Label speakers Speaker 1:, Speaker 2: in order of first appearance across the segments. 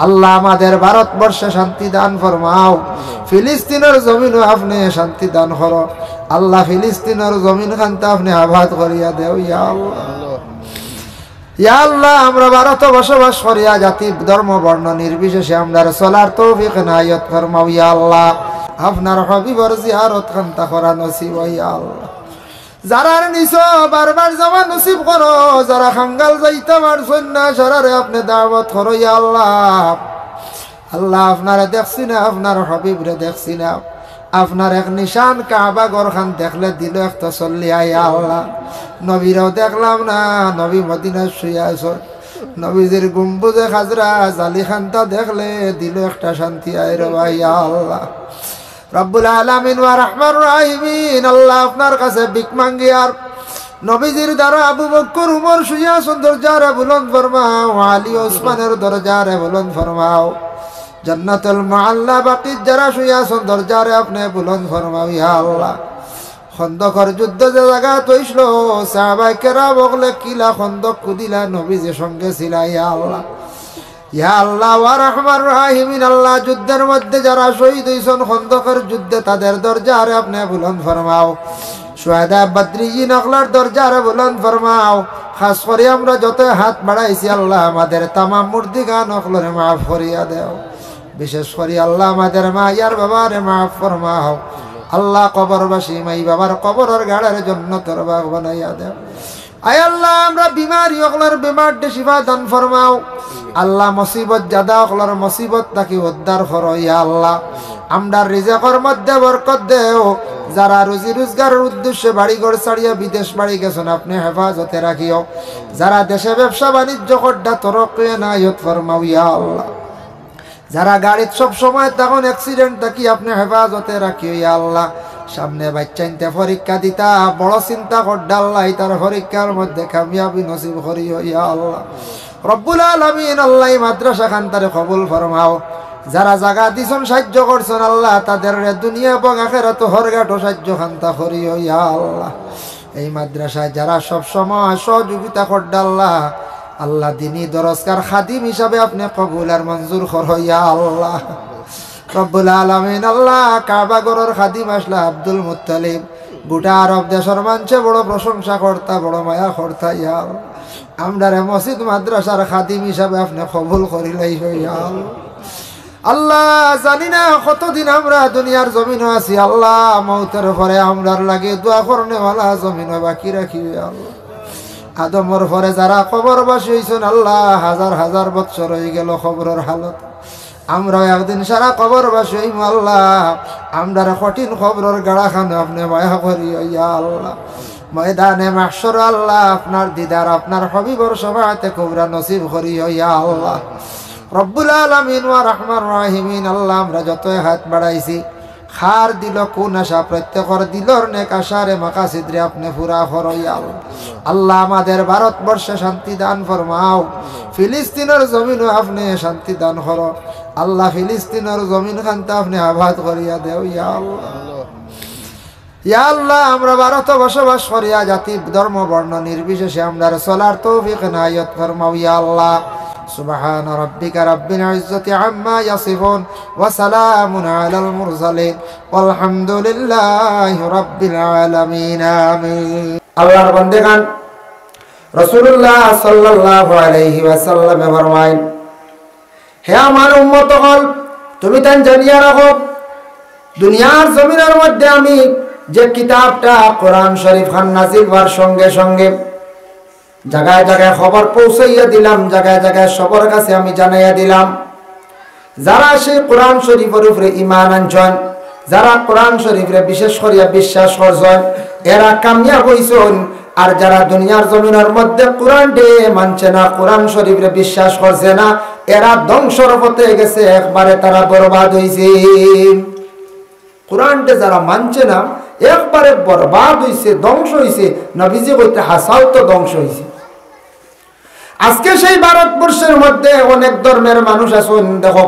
Speaker 1: আল্লাহ আমাদের ভারতবর্ষে শান্তি দান ফরমাও, ফিলিস্তিনের জমিনও আপনি শান্তি দান করো আল্লাহ, ফিলিস্তিনের জমিন খানটা আপনি আবাদ করিয়া দেও ইয়া আল্লাহ। ইয়া আল্লাহ আমরা ভারতে বসবাস করিয়া জাতি ধর্ম বর্ণ নির্বিশেষে আমরা চলার তৌফিক নায়াত ফরমাও ইয়া আল্লাহ। আপনার হাবিবর জিয়ারত খানতা করা নসিব ইয়া আল্লাহ। যারা নিছো বারবার যাওয়া নসিব করো, যারা খাঙ্গাল যাইতে পারছেন না সারারে আপনি দাওয়াত করো ইয়া আল্লাহ। আল্লাহ আপনারা দেখছি না, আপনার হাবিবরে দেখছি না, আপনার এক নিশান কাবা ঘর খান দেখলে দিল একটা চল্লিয়া ইয়া আল্লাহ। নবীরাও দেখলাম না, নবী মদিনায় শুয়ে আছেন, নবীজির গম্বুজে খাজরা জালি খানটা দেখলে দিল একটা শান্তি আয় রে ইয়া আল্লাহ। রব্বুল আলামিন ওয়া রাহমান রাহিমিন আল্লাহ আপনার কাছে ভিক মাঙ্গি আর নবীজির দ্বারা আবু বকর উমর শুয়ে আছেন দরজারে বুলন্দ ফরমাও, আলী ওসমানের দরজারে বুলন্দ ফরমাও, জান্নাতুল মুআল্লা বাকির যারা শুয়ে আছেন দরজারে আপনি বুলন্দ ফরমাও ইয়া আল্লাহ। খন্দকর যুদ্ধ যে জায়গা তৈছিল সাহাবায়ে কেরাম বলে কিলা খন্দক কুদিলা নবীজি সঙ্গে ছিল ইয়া আল্লাহ। ইয়া আল্লাহ ওয়া রাহমান রাহিমিন আল্লাহ যুদ্ধের মধ্যে যারা শহীদ হইছেন খন্দকের যুদ্ধে তাদের দরজারে আপনি বুলন্দ ফরমাও, শুহাদা বদরিয়িন আকলার দরজারে বুলন্দ ফরমাও। খাস করে আমরা যত হাত বাড়াইছি আল্লাহ আমাদের তামাম মুর্দিগান আকলরে মাফ করিয়া দেও, বিশেষ করে আল্লাহ আমাদের মা ইয়ার বাবারে মাফ ফরমাও আল্লাহ। কবরবাসী মাই বাবার কবরের গাড়ার জন্য তোর বাগ বানাইয়া দেও আয় আল্লাহ। আমরা বিমারি অকলার বিমার শিফা দান ফরমাও আল্লাহ। মুসিবত জাদা অকলার মুসিবত তাকে উদ্ধার করো ইয়া আল্লাহ। আমরা রিজিকের মধ্যে বরকত দেও, যারা রুজি রোজগারের উদ্দেশ্যে বাড়ি ঘর ছাড়িয়া বিদেশ বাড়ি গেছেন আপনি হেফাজতে রাখিও, যারা দেশে ব্যবসা বাণিজ্য করডা তরক্কি নায়াত ফরমাও ইয়া আল্লাহ। যারা গাড়িত সব সময় তখন অ্যাক্সিডেন্ট থাকি আপনি হেফাজতে রাখিও ইয়া আল্লাহ। সামনে বাচ্চাইনতে পরীক্ষা দিতা বড় চিন্তা করডা আল্লাহ, তার পরীক্ষার মধ্যে কামিয়াবি নসিব করিও ইয়া আল্লাহ। রব্বুল আলামিন আল্লাহ মাদ্রাসা খান তারে কবুল ফরমাও, যারা জায়গা দিছেন সাহায্য করছেন আল্লাহ তাদের দুনিয়া এবং আখিরাত হরগাট সাহায্য খান্তা করিও ইয়া আল্লাহ। এই মাদ্রাসায় যারা সব সময় সহযোগিতা করডা আল্লাহ আল্লাহ দিনী দরজকার খাদিম হিসাবে আপনি কবুল আর মঞ্জুর করো ইয়া আল্লাহ। রব্বুল আলামিন আল্লাহ কাবা ঘরের খাদিম আসলা আব্দুল মুত্তালিব গোটা আরব দেশের মানুষে বড় প্রশংসা করতা, বড় মায়া করতা ইয়া আল্লাহ। আমরা মসজিদ মাদ্রাসার খাদিম হিসাবে আপনি কবুল করিলাই ইয়া আল্লাহ। আল্লাহ জানি না কতদিন আমরা দুনিয়ার জমিনে আছি আল্লাহ, মৌতের পরে আমরার লাগে দোয়া করনেওয়ালা জমিনে বাকি রাখি আল্লাহ। আদমর পরে যারা কবরবাসী হইছেন আল্লাহ হাজার হাজার বছর হয়ে গেল কবরের হালত, আমরাও একদিন সারা কবরবাসী হইম আল্লাহ। আমরার কঠিন কবরের গাড়াখানে আপনি মায়া করি ইয়া আল্লাহ। ময়দানে মাহশর আল্লাহ আপনার দিদার আপনার হাবিবর সভাতে কুবরা নসিব করি ইয়া আল্লাহ। রব্বুল আলামিন ওয়া রাহমান রাহিমিন আল্লাহ আমরা যত হাত বাড়াইছি খার দিল কোন আশা প্রত্যেকর দিলর নেক আশারে মাকাসিদরে আপনি পুরা করো ইয়া আল্লাহ। আল্লাহ আমাদের ভারতবর্ষে শান্তি দান ফরমাও, ফিলিস্তিনের জমিনও আপনি শান্তি দান করো আল্লাহ। ফিলিস্তিনের জমিন খানটা আপনি আবাদ করিয়া দেও ইয়া আল্লাহ। ইয়া আল্লাহ আমরা ভারতে বসবাস করিয়া জাতি ধর্ম বর্ণ নির্বিশেষে আমরা চলার তৌফিক নায়াত ফরমাও ইয়া আল্লাহ। سبحان ربك رب العزة عما يصفون وسلام على المرسلين والحمد لله رب العالمين آمين। আল্লাহর বান্দাগান রাসূলুল্লাহ সাল্লাল্লাহু আলাইহি ওয়াসাল্লাম ফরমায়েন, হে আমার উম্মতগণ তুমি তান জানিয়া রাখো দুনিয়ার জমিনের মধ্যে আমি যে কিতাবটা কোরআন শরীফ খান নাজিল হওয়ার সঙ্গে সঙ্গে জায়গায় জায়গায় খবর পৌঁছাইয়া দিলাম, জায়গায় জায়গায় সবার কাছে আমি জানাইয়া দিলাম। যারা সেই কোরআন শরীফের উপরে ঈমান আনছেন, যারা কোরআন শরীফে বিশেষ করিয়া বিশ্বাস করছেন এরা কামিয়াব হইছেন। আর যারা দুনিয়ার জমিনের মধ্যে কোরআনকে মানছে না, কোরআন শরীফে বিশ্বাস করছে না, এরা ধ্বংসর পথে গেছে, একবারে তারা বরবাদ হইছে। কোরআনকে যারা মানছে না একবারে বরবাদ হইছে, ধ্বংস হইছে। নবীজি কইতে হাসাও তো ধ্বংস হইছে। আজকে সেই ভারতবর্ষের মধ্যে অনেক ধর্মের মানুষ আছেন। দেখো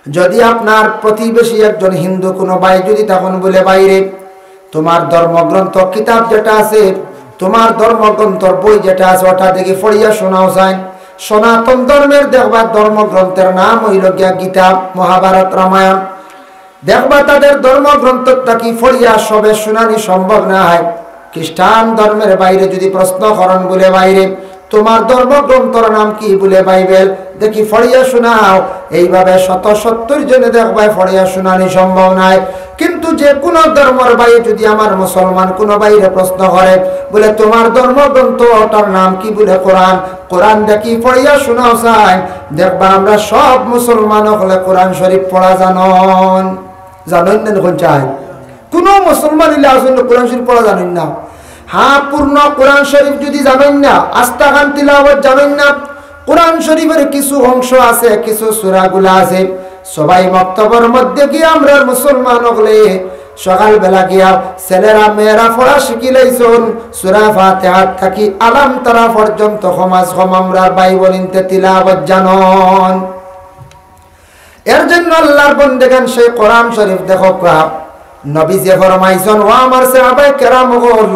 Speaker 1: যদি আপনার প্রতিবেশী একজন হিন্দু কোনো ভাই যদি তখন বলে বাইরে তোমার ধর্মগ্রন্থ কিতাব যেটা আছে, তোমার ধর্মগ্রন্থর বই যেটা আছে ওটা দেখি পড়িয়া শোনাও যায়, সনাতন ধর্মের দেখবা ধর্মগ্রন্থের নাম হইল গিয়া গীতা, মহাভারত, রামায়ণ। দেখবা তাদের ধর্মগ্রন্থটা কি ফড়িয়া সবে শুনানি সম্ভব না হয়। খ্রিস্টান ধর্মের বাইরে যদি প্রশ্ন করেন বলে বাইরে তোমার ধর্মগ্রন্থর নাম কি বলে বাইবেল, দেখি ফড়িয়া শোনাও। এইভাবে 170 জনে দেখবাই ফড়িয়া শোনানি সম্ভব নয়। কিন্তু যে কোনো ধর্মের বাইরে যদি আমার মুসলমান কোনো বাইরে প্রশ্ন করে বলে তোমার ধর্মগ্রন্থ ওটার নাম কি বলে কোরআন, কোরআন দেখি ফড়িয়া শোনাও চাই, দেখবা আমরা সব মুসলমান হলে কোরআন শরীফ পড়া জানন না কোন চাই। কোনো মুসলমান হইলে আসলে কোরআন শরীফ পড়া জানেন না। হ্যাঁ, পূর্ণ কোরআন শরীফ যদি জানেন না, আস্তাখান তিলাওয়াত জানেন না, কোরআন শরীফের কিছু অংশ আছে, কিছু সূরাগুলা আছে, সবাই মক্তবের মধ্যে গিয়ে আমরা মুসলমান হলে সকালবেলা গিয়া ছেলেরা মেয়েরা পড়া শিখিলাইছুন। সূরা ফাতিহা থাকি আলাম তারা পর্যন্ত সমাজ আমরা বাইবেল ইনতে তিলাওয়াত জানন। এর জন্য আল্লাহর বন্দেগান সেই কোরআন শরীফ দেখো নবী যে ফরমাইছেন, ও আমার সাহাবায়ে কেরাম হল,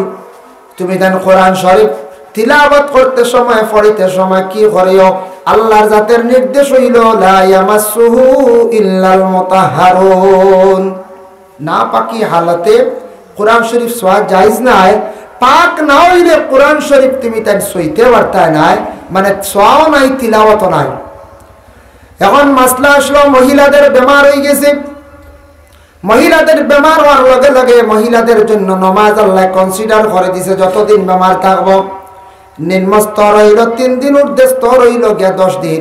Speaker 1: তুমি দেন কোরআন শরীফ তিলাওয়াত করতে সময় পড়িতে সময় কি করিও, আল্লাহর জাতের নির্দেশ হইল লা ইয়ামাসসুহু ইল্লাল মুতাহহারুন। না পাকি হালতে কোরআন শরীফ ছোঁয়া জায়েজ নাই। পাক না হইলে কোরআন শরীফ তুমি তাই সইতে পারতাই নাই, মানে ছোঁয়াও নাই তিলাওয়াতও নাই। এখন মাসলা আসলো মহিলাদের বেমার হয়ে গেছে। মহিলাদের বেমার হওয়ার লগে লগে মহিলাদের জন্য নমাজ আল্লাহ কনসিডার করে দিছে, যতদিন বেমার থাকবো। নিম্ন স্তর হইল 3 দিন, ঊর্ধ্ব স্তর হইল গিয়া 10 দিন।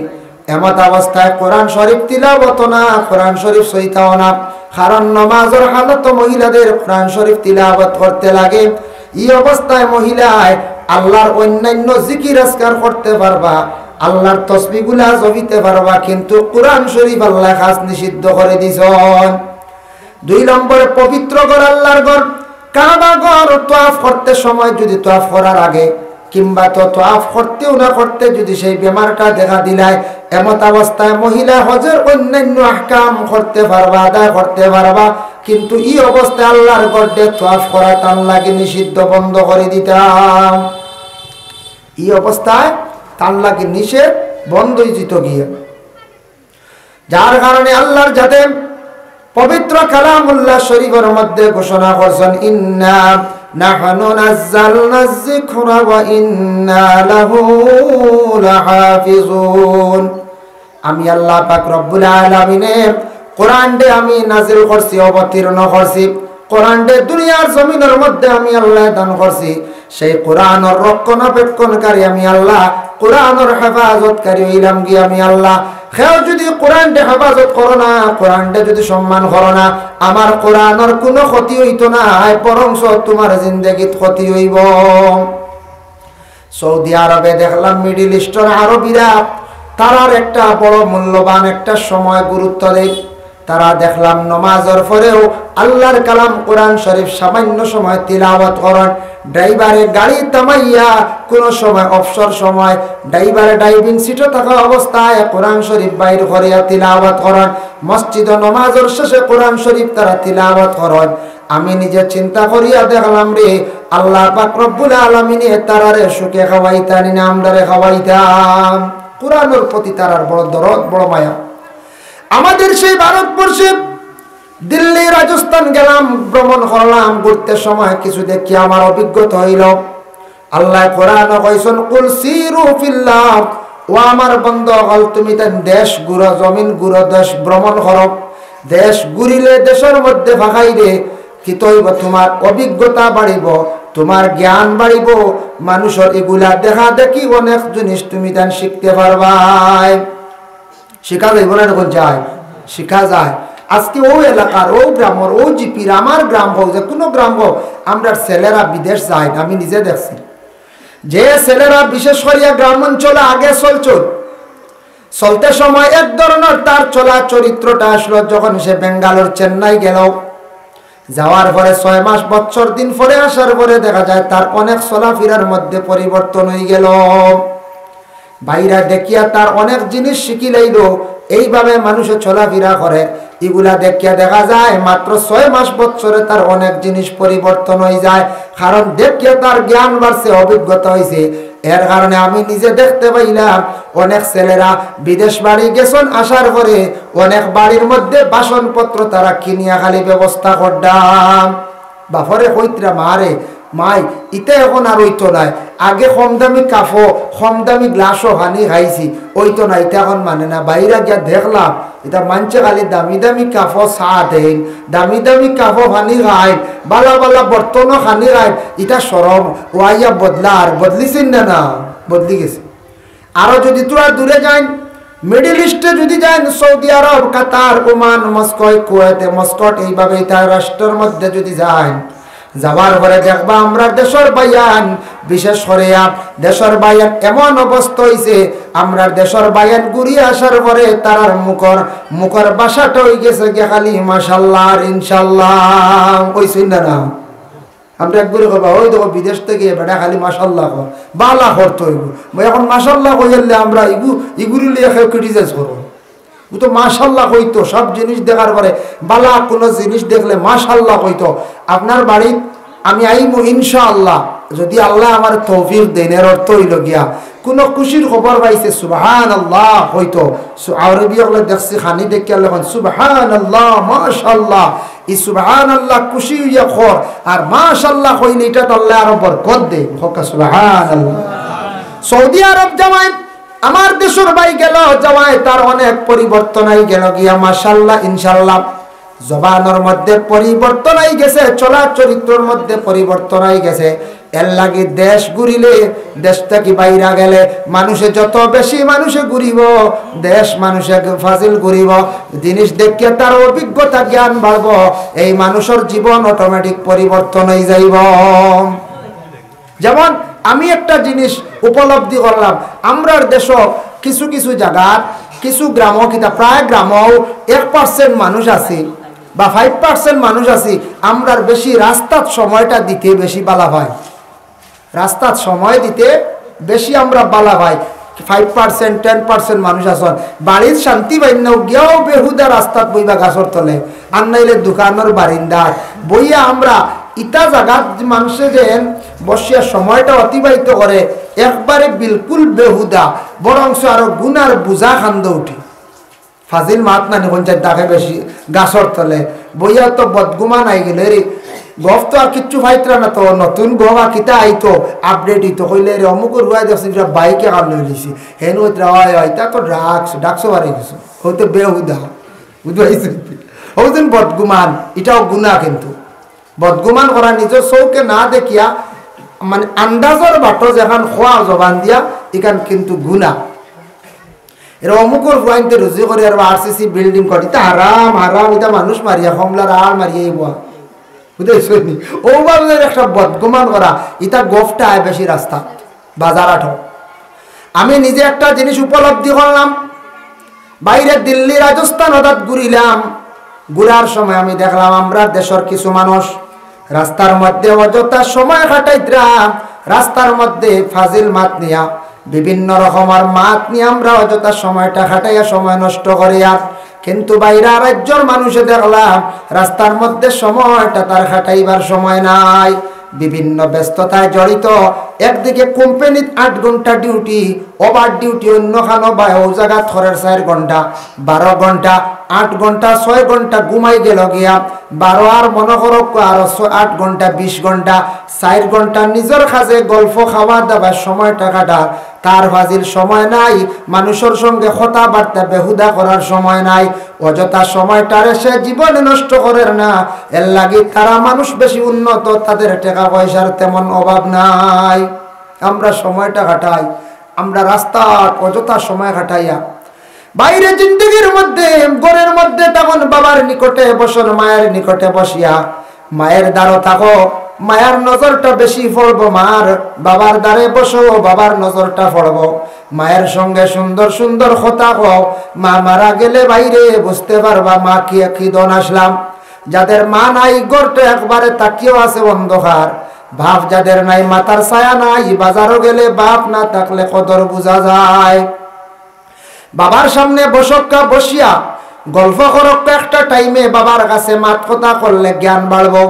Speaker 1: এমত অবস্থায় কোরআন শরীফ তিলাওয়াত না, কোরআন শরীফ সইতাও না। কারণ নমাজের হালত মহিলাদের কোরআন শরীফ তিলাওয়াত করতে লাগে। এই অবস্থায় মহিলায় আল্লাহর অন্যান্য জিকির আজকার করতে পারবা, আল্লাহর তসবিহগুলা জপিতে পারবা, কিন্তু কোরআন শরীফ আল্লাহ খাস নিষিদ্ধ করে দিছেন। 2 নম্বরে পবিত্র ঘর আল্লাহর ঘর কাবা ঘর তওয়াফ করতে সময় যদি তওয়াফ করার আগে কিংবা তো তওয়াফ করতেও না করতে যদি সেই বেমারটা দেখা দিলায়, এমত অবস্থায় মহিলা হজের অন্যান্য আহকাম করতে পারবা, আদায় করতে পারবা, কিন্তু এই অবস্থায় আল্লাহর ঘরে তওয়াফ করা তার লাগে নিষিদ্ধ, বন্ধ করে দিতাম। এই অবস্থায় তার লাগে নিষেধ, বন্ধই যেত গিয়ে। যার কারণে আল্লাহর যাতে পবিত্র কালামুল্লাহ শরীফের মধ্যে ঘোষণা করছেন, ইন্না নাহনু নাযালনায যিকরা ওয়া ইন্না লাহু লাহাফিজুন। আমি আল্লাহ পাক রব্বুল আলামিনে কোরআনকে আমি নাজিল করছি, অবতীর্ণ করছি। কোরআনকে দুনিয়ার জমিনের মধ্যে আমি আল্লাহ দান করছি। সেই কোরআনের রক্ষণাবেক্ষণকারী আমি আল্লাহ, কোরআনের হেফাজতকারী হইলাম গিয়ে আমি আল্লাহ। কেউ যদি কোরআনকে হেফাজত করো না, কোরআনকে যদি সম্মান করো না, আমার কোরআনের কোনো ক্ষতি হইতো না, বরং তোমার জিন্দেগিত ক্ষতি হইব। সৌদি আরবে দেখলাম, মিডিল ইস্টার্ন আরবিরা তারার একটা বড় মূল্যবান একটা সময় গুরুত্ব দেয়। তারা দেখলাম নমাজের পরেও আল্লাহর কালাম কোরআন শরীফ সামান্য সময় তিলাওয়াত করেন। ড্রাইভারে গাড়ি থামাইয়া কোন সময় অবসর সময় ড্রাইভারে ড্রাইভিং সিটে থাকা অবস্থায় কোরআন শরীফ বাইর করিয়া তিলাওয়াত করেন। মসজিদ নমাজের শেষে কোরআন শরীফ তারা তিলাওয়াত করেন। আমি নিজে চিন্তা করিয়া দেখলাম রে, আল্লাহ পাক রব্বুল আলামিনে তারারে সুখে খাওয়াইতানি না আমরারে খাওয়াইতাম। কোরআনের প্রতি তারার বড় দরদ, বড় মায়া। আমাদের সেই ভারতবর্ষে দিল্লি, রাজস্থান গেলাম, ভ্রমণ করলাম, ঘুরতে সময় কিছু দেখি আমার অভিজ্ঞতা হইল। আল্লাহ কোরআনে কইছেন, কুল সিরু ফিল্লাহ, ও আমার বন্ধু হল তুমি তার দেশ ঘুরো, জমিন ঘুরো, দেশ ভ্রমণ করো। দেশ ঘুরিলে দেশের মধ্যে ফাঁকাইলে কি তৈব, তোমার অভিজ্ঞতা বাড়িব, তোমার জ্ঞান বাড়িব। মানুষের এগুলা দেখা দেখি অনেক জিনিস তুমি তার শিখতে পারবাই। শিখা যাইব না, এখন যায়, শিখা যায়। আজকে ও এলাকার, ও গ্রামের, ও জিপির, আমার গ্রাম হোক, যে কোনো গ্রাম হোক, আমরা ছেলেরা বিদেশ যায় না। আমি নিজে দেখছি যে ছেলেরা বিশেষ করিয়া গ্রাম অঞ্চলে আগে চলতে সময় এক ধরনের তার চলা চরিত্রটা আসলো। যখন সে বেঙ্গালোর, চেন্নাই গেল, যাওয়ার পরে 6 মাস, বছর দিন পরে আসার পরে দেখা যায় তার অনেক চলাফেরার মধ্যে পরিবর্তন হয়ে গেল। বাইরা দেখিয়া তার অনেক জিনিস শিখি লাইল। এইভাবে মানুষের চলাফেরা করে, এগুলা দেখিয়া দেখা যায় মাত্র 6 মাস, বছরে তার অনেক জিনিস পরিবর্তন হয়ে যায়। কারণ দেখিয়া তার জ্ঞান বাড়ছে, অভিজ্ঞতা হয়েছে। এর কারণে আমি নিজে দেখতে পাইলাম অনেক ছেলেরা বিদেশ বাড়ি গেছেন, আসার পরে অনেক বাড়ির মধ্যে বাসনপত্র তারা কিনিয়া খালি ব্যবস্থা করতাম। বাপরে কইতরা মারে মাই ইতে এখন আর ওইতো নাই, আগে কম দামি কাফো কম দামি গ্লাসও হানি খাইছি, ওইতো না এটা এখন মানে না। বাইরে গিয়া দেখলাম এটা মানছে খালি দামি দামি কাফো চা দেন, দামি দামি কাফো হানি খায়, বালা বালা বর্তনও হানি খায়। এটা সরম ওয়াইয়া বদলার বদলিছেন না? না বদলি গেছে। আরো যদি তোরা দূরে যান, মিডল ইস্টে যদি যান, সৌদি আরব, কাতার, ওমান, মস্কো, কুয়েতে, মস্কট, এইভাবে তার রাষ্ট্রের মধ্যে যদি যান, যাওয়ার পরে দেখবা আমরা দেশের বায়ান, বিশেষ করে দেশের বায়ান এমন অবস্থা হয়েছে, আমরা দেশের বায়ান ঘুরিয়ে আসার পরে তার মুখর বাসাটা হয়ে গেছে গিয়ে খালি মাশাল্লাহ আর ইনশাল্লাহ। ওইছেন না? আমরা একবারে করবা ওই দেখো বিদেশ থেকে বেটা খালি মাশাল্লাহ কর, বালা করতে হইব। এখন মাশাল্লাহ কইলে আমরা ইগুলি লিয়ে ক্রিটিসাইজ করবো। ও তো মাশাল্লাহ কইতো, সব জিনিস দেখার পরে বালা কোনো জিনিস দেখলে মাশাল্লাহ কইতো। আপনার বাড়ি আমি আইমু ইনশাআল্লাহ, যদি আল্লাহ আমার তৌফিক দেন। এর অর্থ হইল গিয়া কোনো খুশির খবর পাইছে সুবহানাল্লাহ হইতো। আরবি হলে দেখছি খানি দেখে এখন সুবহানাল্লাহ মাশাল্লাহ, এই সুবহানাল্লাহ খুশি হইয়া খর, আর মাশাল্লাহ কইলে এটা তো আল্লাহ আরো বরকত দেয়। হোক সুবহানাল্লাহ। সৌদি আরব জামাই আমার দেশের ভাই গেল যাওয়ায় তার অনেক পরিবর্তন আই গেল গিয়া মাশাল্লাহ ইনশাল্লাহ। জবানের মধ্যে পরিবর্তন আই গেছে, চলার চরিত্রের মধ্যে পরিবর্তন আই গেছে। এর লাগে দেশ ঘুরিলে, দেশ থেকে বাইরা গেলে মানুষে যত বেশি মানুষে ঘুরিব, দেশ মানুষে ফাজিল ঘুরিব, জিনিস দেখিয়ে তার অভিজ্ঞতা জ্ঞান বাড়ব, এই মানুষের জীবন অটোমেটিক পরিবর্তন হয়ে যাইব। যেমন আমি একটা জিনিস উপলব্ধি করলাম, আমরার দেশ কিছু কিছু জায়গা, কিছু গ্রাম, কিতা প্রায় গ্রামও 1% মানুষ আছে বা 5% মানুষ আছে, আমরার বেশি রাস্তার সময়টা দিতে বেশি বালা ভাই, রাস্তার সময় দিতে বেশি আমরা বালা ভাই। 5% 10% মানুষ আছেন বাড়ির শান্তি বাইন্য গিয়াও বেহুদা রাস্তাত বইবা গাছর তলে, আর নাইলে দোকানের বারিন্দার বইয়া আমরা ইটা জায়গা মানুষে যেন বসিয়া সময়টা অতিবাহিত করে একবারে বিলকুল বেহুদা, বরংস আরো গুনার বুঝা খান্দ উঠি। ফাজিল মাত না নিকঞ্চার তাকে বেশি গাছর তলে বইয়া তো বদগুমা নাই গেলে রে গফ তো আর কিচ্ছু ফাইতরা না, তো নতুন গফ আর কিতা আইতো আপডেট হইতো কইলে রে অমুকের রুয়াই দেখছি বাইকে কাম লই লিছি হেন হইতা তো ডাকসো বাড়ি গেছো হইতে বেহুদা বুঝতে হইতেন বদগুমান। এটাও গুণা, কিন্তু বদগুমান করা নিজের চৌকে না দেখিয়া মানে আন্দাজর বাটো যেখান খোয়া জবান দিয়া এখান কিন্তু গুণা। এরা অমুকর ফুয়াইতে রুজি করে আর RCC বিল্ডিং করে, এটা হারাম হারাম, এটা মানুষ মারিয়া কমলার আর মারিয়াই বুয়া বুঝেছি। ওভাবে একটা বদগুমান করা, এটা গফটা আয় বেশি রাস্তা বাজার আঠো। আমি নিজে একটা জিনিস উপলব্ধি করলাম, বাইরে দিল্লি রাজস্থান হঠাৎ ঘুরিলাম, ঘুরার সময় আমি দেখলাম আমরা দেশের কিছু মানুষ রাস্তার মধ্যে অযথা সময় কাটাইতরা, রাস্তার মধ্যে ফাজিল মাত নিয়া বিভিন্ন রকমের মাত নিয়ে আমরা অযথা সময়টা কাটাইয়া সময় নষ্ট করিয়া, কিন্তু বাইরে রাজ্যের মানুষে দেখলাম রাস্তার মধ্যে সময়টা তার কাটাইবার সময় নাই, বিভিন্ন ব্যস্ততায় জড়িত। একদিকে কোম্পানির 8 ঘন্টা ডিউটি, ওভার ডিউটি অন্যখানো বা ও জায়গা 4 ঘন্টা 12 ঘন্টা 8 ঘন্টা 6 ঘন্টা ঘুমাই গেল গিয়া 12 আর মনে করো আর 8 ঘন্টা 20 ঘন্টা 4 ঘন্টা নিজের কাছে গল্প খাওয়া দাবার সময়টা কাটা, তার ফাজিল সময় নাই, মানুষের সঙ্গে কথাবার্তা বেহুদা করার সময় নাই, অযথা সময়টারে সে জীবনে নষ্ট করে না। এর লাগে তারা মানুষ বেশি উন্নত, তাদের টাকা পয়সার তেমন অভাব নাই। আমরা সময়টা কাটাই, আমরা রাস্তা অযথা সময় কাটাইয়া বাইরে জিন্দগির মধ্যে ঘরের মধ্যে তখন বাবার নিকটে বসন, মায়ের নিকটে বসিয়া মায়ের দ্বারও থাকো, মায়ের নজরটা বেশি পড়বো, মার বাবার দ্বারে বসো, বাবার নজরটা পড়বো, মায়ের সঙ্গে সুন্দর সুন্দর কথা কও। মা মারা গেলে বাইরে বুঝতে পারবা মা কি দন আসলাম। যাদের মা নাই গড়টা একবারে তাকিয়েও আছে অন্ধকার, বাপ যাদের নাই মাথার ছায়া নাই, বাজারও গেলে বাপ না থাকলে কদর বোঝা যায়। বাবার সামনে বসক্কা বসিয়া গল্প করক্কা একটা টাইমে বাবার কাছে মাত কথা করলে জ্ঞান বাড়বো।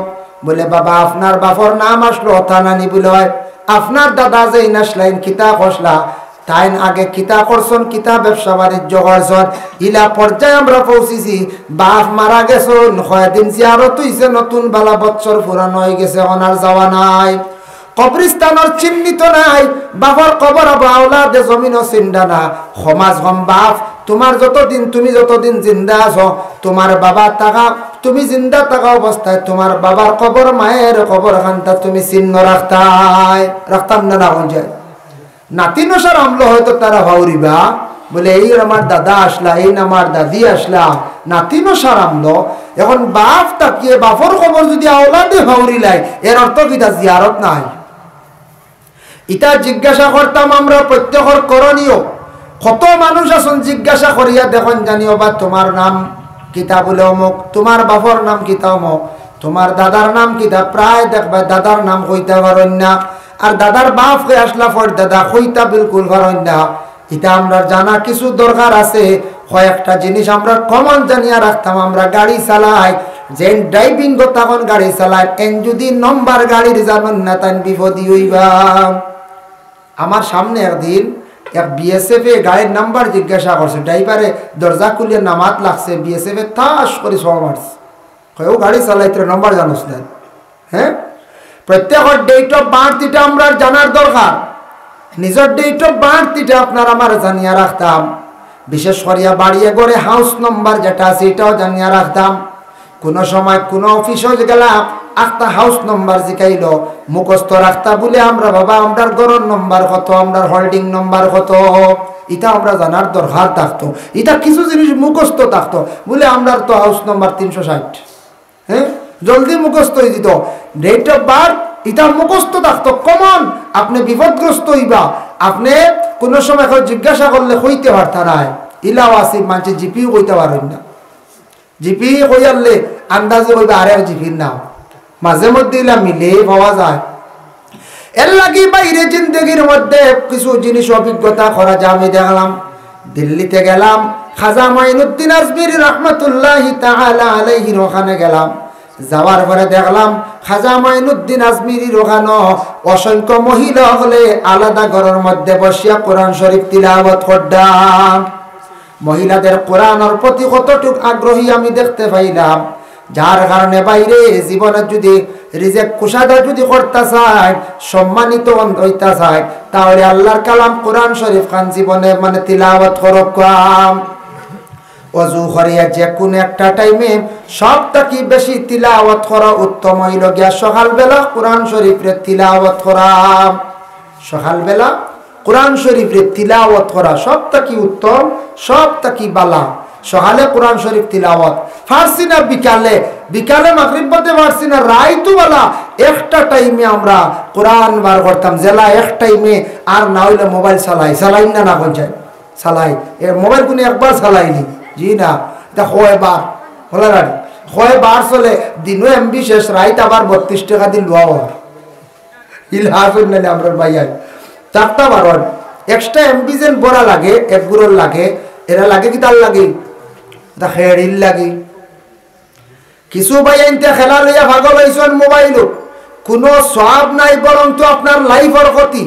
Speaker 1: বলে বাবা আপনার বাপর নাম আসলো তা নানি বলে হয়, আপনার দাদা যে নাসলাইন কিতা খসলা তাই আগে কিতা করছেন, কিতা ব্যবসা বাণিজ্য করছেন, ইলা পর্যায়ে আমরা পৌঁছেছি। বাপ মারা গেছেন, কয়েকদিন জিয়ারত হইছে, নতুন বালা বছর পুরানো হয়ে গেছে, ওনার যাওয়া নাই, কবরস্থানের চিহ্নিত নাই, বাবার কবর আওলাদে জমিনও চিন্তা না। সমাজ গম বাপ তোমার যতদিন, তুমি যতদিন জিন্দা আছো, তোমার বাবা থাকা, তুমি জিন্দা থাকা অবস্থায় তোমার বাবার কবর, মায়ের কবর খানটা তুমি চিহ্ন রাখতাম না না যায়। নাতি নসার আমলো হয়তো তারা ভাউরিবা বলে এই আমার দাদা আসলা, এই আমার দাদি আসলা, নাতি নসার আমলো। এখন বাপ তাকিয়ে বাপর খবর যদি আওলাদে ভাউরি লাই, এর অর্থ কিটা জিয়ারত নাই। ইটা জিজ্ঞাসা করতাম আমরা প্রত্যেকের করণীয়। কত মানুষ আছেন জিজ্ঞাসা করিয়া দেখুন জানিও বা তোমার নাম কিতা বলে অমুক, তোমার বাপর নাম কিতা অমুক, তোমার দাদার নাম কিতা, প্রায় দেখবা দাদার নাম কইতা পারেন না, আর দাদার বাপ হয়ে আসলা পর দাদা কইতা বিলকুল পারেন না। এটা আমরা জানা কিছু দরকার আছে। কয়েকটা জিনিস আমরা কমন জানিয়া রাখতাম। আমরা গাড়ি চালাই, যে ড্রাইভিং তখন গাড়ি চালায়, এন যদি নম্বর গাড়ির জানেন না তাই বিপদী হইবা। আমার সামনে একদিন এক বিএসএফ এ গাড়ির নাম্বার জিজ্ঞাসা করছে, ড্রাইভারে দরজা খুলিয়ে নামাত লাগছে, বিএসএফ এ তাস করে সব মারছে, কেউ গাড়ি চালাইতে নম্বর জানোস না। হ্যাঁ, প্রত্যেকের ডেট অফ বার্থ এটা আমরা জানার দরকার। নিজের ডেট অফ বার্থ এটা আপনার আমার জানিয়া রাখতাম। বিশেষ করিয়া বাড়িয়ে গড়ে হাউস নম্বর যেটা আছে এটাও জানিয়া রাখতাম। কোনো সময় কোনো অফিসে গেলাম, একটা হাউস নম্বর জিকাইল, মুখস্থ রাখতা বলে আমরা বাবা আমরার ঘরের নম্বর কত, আমরার হোল্ডিং নম্বর কত, এটা আমরা জানার দরকার থাকতো। এটা কিছু জিনিস মুখস্থ থাকতো বলে আমরার তো হাউস নম্বর 360। হ্যাঁ, জলদি মুখস্থ হয়ে যেত। ডেট অফ বার্থ এটা মুখস্থ থাকতো কমন। আপনি বিপদগ্রস্ত হইবা, আপনি কোনো সময় জিজ্ঞাসা করলে কইতে পারতা নাই। ইলাও আসি মানুষ জিপিও কইতে পারেন না, জিপি কইয়ারলে আন্দাজে কইবা আরে জিপির নাম, মাঝে মধ্যে ইলা মিলে পাওয়া যায়। এর লাগি বাইরে জিন্দগির মধ্যে কিছু জিনিস অভিজ্ঞতা করা যায়। আমি দেখলাম দিল্লিতে গেলাম, খাজা মাইনুদ্দিন আজমিরি রহমতুল্লাহি তাআলা আলাইহির ওখানে গেলাম। যাওয়ার পরে দেখলাম খাজা মাইনুদ্দিন আজমিরির ওখানে অসংখ্য মহিলা হলে আলাদা ঘরের মধ্যে বসিয়া কোরআন শরীফ তিলাওয়াত করতাম। মহিলাদের কোরআনের প্রতি কতটুকু আগ্রহী আমি দেখতে পাইলাম, যার কারণে বাইরে জীবনে যদি রিজেক কুশাদা যদি করতে চায়, সম্মানিত হইতে চায়, তাহলে আল্লাহর কালাম কোরআন শরীফ খান জীবনে মানে তিলাওয়াত করক। অজু করিয়া যে কোনো একটা টাইমে সবথেকে বেশি তিলাওয়াত করা উত্তম হইল গিয়া সকালবেলা কোরআন শরীফে তিলাওয়াত করা। সকালবেলা কোরআন শরীফে তিলাওয়াত করা সবথেকে উত্তম, সবথেকে বালা। সকালে কোরআন শরীফ তিলাওয়াত ফারসি না বিকালে, বিকালে মাগরিব পড়তে পারছি না, রাইতু বেলা একটা টাইমে আমরা কোরআন বার করতাম জেলা এক টাইমে। আর না হইলে মোবাইল চালাই না কোন যায় চালাই, এ মোবাইল কোনো একবার চালাইনি, জি না, এটা কয়বার হলো রানি, কয়বার চলে, দিনও এমবি শেষ, রাইত আবার 32 টাকা দিন লোয়া ইলাহাস নাইলে আমরা বাইয়াই 4টা 12 এক্সট্রা এমবি যেন বড়া লাগে, এক গুড়োর লাগে, এরা লাগে কি তার লাগে, এটা খেড়িল লাগে। কিছু ভাই আনতে খেলা লইয়া ভাগল হয়েছেন মোবাইল, কোনো সওয়াব নাই, বরং তো আপনার লাইফের ক্ষতি।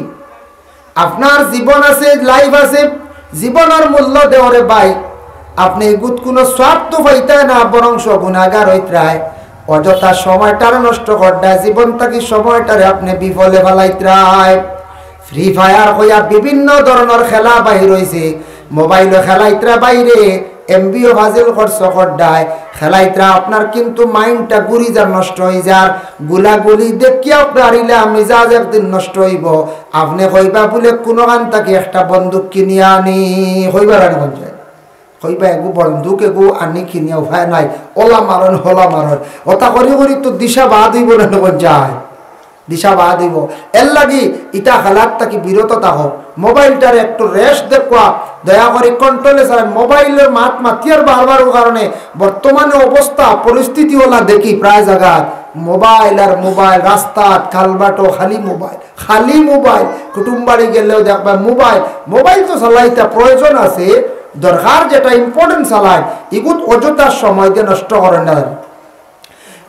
Speaker 1: আপনার জীবন আছে, লাইফ আছে, জীবনের মূল্য দেওয়ারে ভাই আপনি এগুত কোনো সওয়াব তো পাইতে না, বরং গুনাহগার হইত্রায়, অযথা সময়টার নষ্ট করতায়, জীবন থাকি সময়টারে আপনি বিফলে ফেলাইত্রায়। ফ্রি ফায়ার হইয়া বিভিন্ন ধরনের খেলা বাহির হয়েছে, মোবাইল খেলাইত্রা বাইরে এমবিও ফাজিল খরচ করদায় খেলাইত্রা আপনার কিন্তু মাইন্ডটা গুড়ি যার নষ্ট হয়ে যার, গুলাগুলি দেখিয়া আপনার ইলা মেজাজ একদিন নষ্ট হইব। আপনি কইবা বলে কোনো গান তাকে একটা বন্দুক কিনিয়া আনি, কইবার আনি কোন যায়, কইবা এগু বন্দুক এগু আনি কিনিয়া উপায় নাই, ওলা মারণ হলা মারণ, ওটা করি করি তো দিশা বাদ হইব না কোন যায়, দিশা বাদ হইব। এর লাগি ইটা খেলার তাকে বিরত থাকো, মোবাইলটার একটু রেস্ট দেখবা, দয়া করে কন্ট্রোলে চালান। মোবাইলের মাত মাতিয়ার বারবার কারণে বর্তমানে অবস্থা পরিস্থিতি ওলা দেখি প্রায় জায়গায় মোবাইল আর মোবাইল, রাস্তাত খালবাটো খালি মোবাইল, কুটুম বাড়ি গেলেও দেখবা মোবাইল। মোবাইল তো চালাইতে প্রয়োজন আছে, দরকার যেটা ইম্পর্টেন্ট চালায়, এগুলো অযথা সময় দিয়ে নষ্ট করেন না।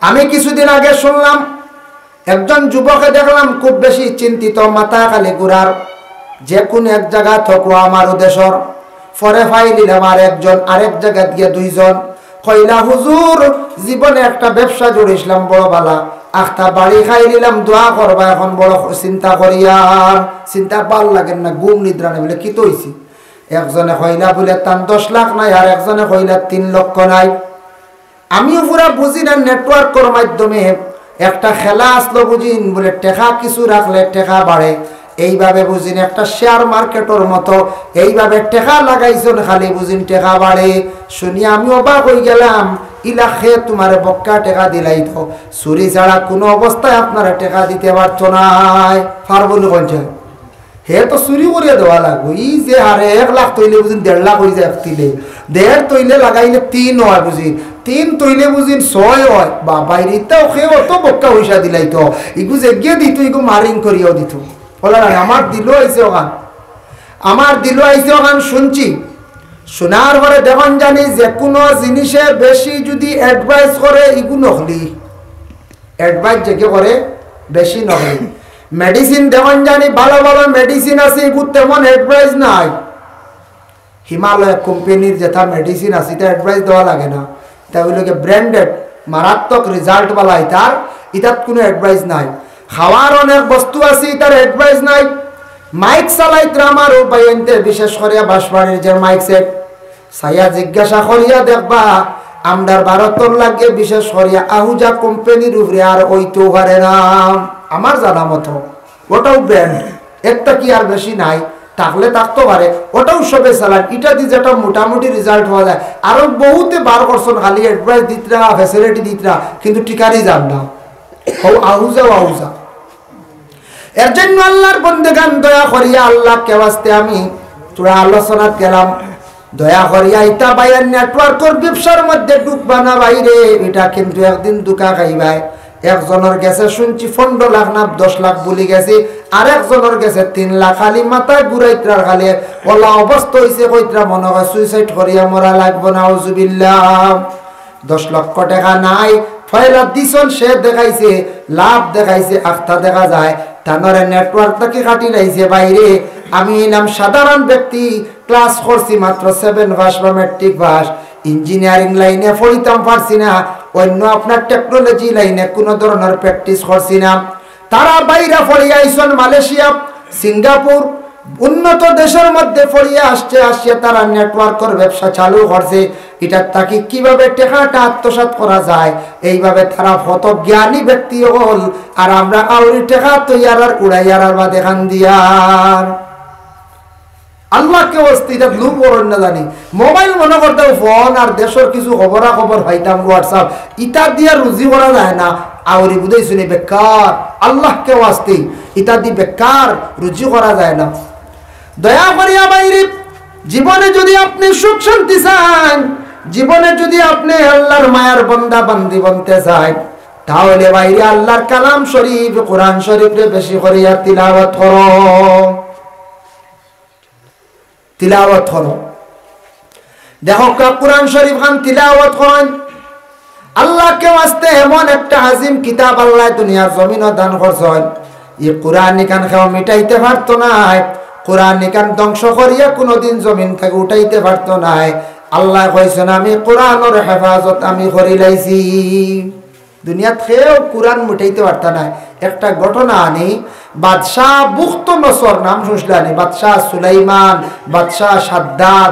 Speaker 1: আমি কিছুদিন আগে শুনলাম একজন যুবকে দেখলাম খুব বেশি চিন্তিত, মাথা খালি ঘুরার, যে কোন এক জায়গা থাকো আমার উদ্দেশ্যর। পরে ফাইলিলাম আরেক জায়গা দিয়ে দুইজন কইলা, হুজুর জীবনে একটা ব্যবসা জড়িয়েছিলাম বড় বালা, আখটা বাড়ি খাই নিলাম, দোয়া করবা এখন বড় চিন্তা করিয়ার। চিন্তা ভাল লাগে না, ঘুম নিদ্রা নেই বলে কি তো হইছি। একজনে কইলা বলে তার 10 লাখ নাই, আর একজনে কইলা 3 লক্ষ নাই। আমিও পুরা বুঝি না, নেটওয়ার্কের মাধ্যমে একটা খেলা আসলো বুঝিন, বলে টেকা কিছু রাখলে টেকা বাড়ে, এইভাবে বুঝিন একটা শেয়ার মার্কেটের মতো এইভাবে টেকা লাগাইছেন খালি বুঝিন টেকা বাড়ে। শুনি আমি অবাক হয়ে গেলাম, ইলাখে তোমার বক্কা টেকা দিলাই তো, চুরি ছাড়া কোনো অবস্থায় আপনারা টেকা দিতে পারতো নাই। পারবো না কইছে, হে তো চুরি করিয়া দেওয়া লাগবো। ই যে হারে 1 লাখ তৈলে বুঝিন 1.5 লাখ হয়ে যায়, তিলে 1.5 তৈলে লাগাইলে 3 হয় বুঝিন, 3 তৈলে বুঝিন 6 হয়। বা বাইরে তাও সে অত বক্কা পয়সা দিলাই তো, ইগু যে গিয়ে দিত, ইগু মারিং করিয়াও দিত। বলা আমার দিলও আইসে ওখান, আমার দিলও আইসে ওখান শুনছি। শোনার পরে দেখুন জানি যে কোনো জিনিসে বেশি যদি অ্যাডভাইস করে ইগু নকলি, অ্যাডভাইস যে করে বেশি নকলি। মেডিসিন দেখুন জানি ভালো ভালো মেডিসিন আছে, ইগু তেমন অ্যাডভাইস নাই। হিমালয় কোম্পানির যেটা মেডিসিন আছে এটা অ্যাডভাইস দেওয়া লাগে না, এটা হইল ব্র্যান্ডেড মারাত্মক রেজাল্ট বালা, এটার এটার কোনো অ্যাডভাইস নাই। খাওয়ার অনেক বস্তু আছে, এটার অ্যাডভাইস নাই। মাইক চালাইতে আমার উপায় আনতে, বিশেষ করিয়া বাঁশবাড়ির যে মাইক সেট সাইয়া জিজ্ঞাসা করিয়া দেখবা, আমরার ভারতর লাগে বিশেষ করিয়া আহুজা কোম্পানির উপরে আর ওইতেও পারে না আমার জানা মতো। ওটাও ব্র্যান্ড, একটা কি আর বেশি নাই, থাকলে থাকতে পারে, ওটাও সবে চালান। এটা দিয়ে যেটা মোটামুটি রেজাল্ট হওয়া যায়, আরো বহুতে বার করছেন খালি অ্যাডভাইস দিতরা, ফ্যাসিলিটি দিতরা, কিন্তু টিকারই যান না। আহুজা এর জন্য আল্লাহর বন্দেগান দয়া করিয়া আল্লাহকে ওয়াস্তে আমি তোরা আলোচনাত গেলাম, দয়া করিয়া ইটা বাইরের নেটওয়ার্কের ব্যবসার মধ্যে ঢুকবা না বাইরে, এটা কিন্তু একদিন দুকা খাইবাই। একজনের গেছে শুনছি 15 লাখ না 10 লাখ বলি গেছে, আর একজনের গেছে 3 লাখ। খালি মাথায় ঘুরাইত্রার খালি ওলা অবস্থা হয়েছে, কইত্রা মনে হয় সুইসাইড করিয়া মরা লাগবো না, আউযুবিল্লাহ। 10 লক্ষ টাকা নাই, ফয়লা দিছন, সে দেখাইছে লাভ, দেখাইছে আখতা দেখা যায়, তানরে নেটওয়ার্কটাকে কাটি লাইছে বাইরে। আমি এলাম সাধারণ ব্যক্তি, ক্লাস করছি মাত্র 7 পাস বা ম্যাট্রিক পাস, ইঞ্জিনিয়ারিং লাইনে পড়িতাম পারছি না, অন্য আপনার টেকনোলজি লাইনে কোনো ধরনের প্র্যাকটিস করছি না। তারা বাইরে পড়িয়া আইসন মালয়েশিয়া, সিঙ্গাপুর, উন্নত দেশের মধ্যে পড়িয়া আসছে তারা নেটওয়ার্কের ব্যবসা চালু করছে। এটা তাকে কিভাবে টাকাটা আত্মসাৎ করা যায়, এইভাবে তারা কত জ্ঞানী ব্যক্তি হল, আর আমরা আউরি টাকা তৈয়ার আর উড়াইয়ার আর বা দেখান দিয়ার। আল্লাহকে অস্তিটা লুপ করেন না জানি, মোবাইল মনে করতে ফোন আর দেশের কিছু খবরাখবর পাইতাম, হোয়াটসঅ্যাপ ইটা দিয়া রুজি করা যায় না। আউরি বুঝাই শুনি বেকার, আল্লাহকে ওয়াস্তে ইটা দি বেকার রুজি করা যায় না। দয়া করিয়া বাইরে জীবনে যদি আপনি সুখ শান্তি চান, জীবনে যদি আপনি আল্লাহর মায়ার বান্দা বান্দি বনতে চান, তাহলে বাইরে আল্লাহর কালাম শরীফ, কোরআন শরীফে বেশি করিয়া তিলাওয়াত করো, তিলাওয়াত করো। দেখো কোরআন শরীফ খান তিলাওয়াত করেন, আল্লাহকে ওয়াস্তে এমন একটা আজিম কিতাব আল্লাহ দুনিয়ার জমিনও দান করছেন, এই কোরআন নিকান কেউ মিটাইতে পারতো না, কোরআন নিকান ধ্বংস করিয়া কোনোদিন জমিন থেকে উঠাইতে পারতো না। আল্লাহ কইছেন আমি কোরআনের হেফাজত আমি করি লাইছি, দুনিয়াত কেউ কোরআন মুঠাইতে পারতা না। একটা ঘটনা আনি, বাদশাহ বুখত নসর নাম শুনছিলানি, বাদশাহ সুলাইমান, বাদশাহ সাদ্দাত,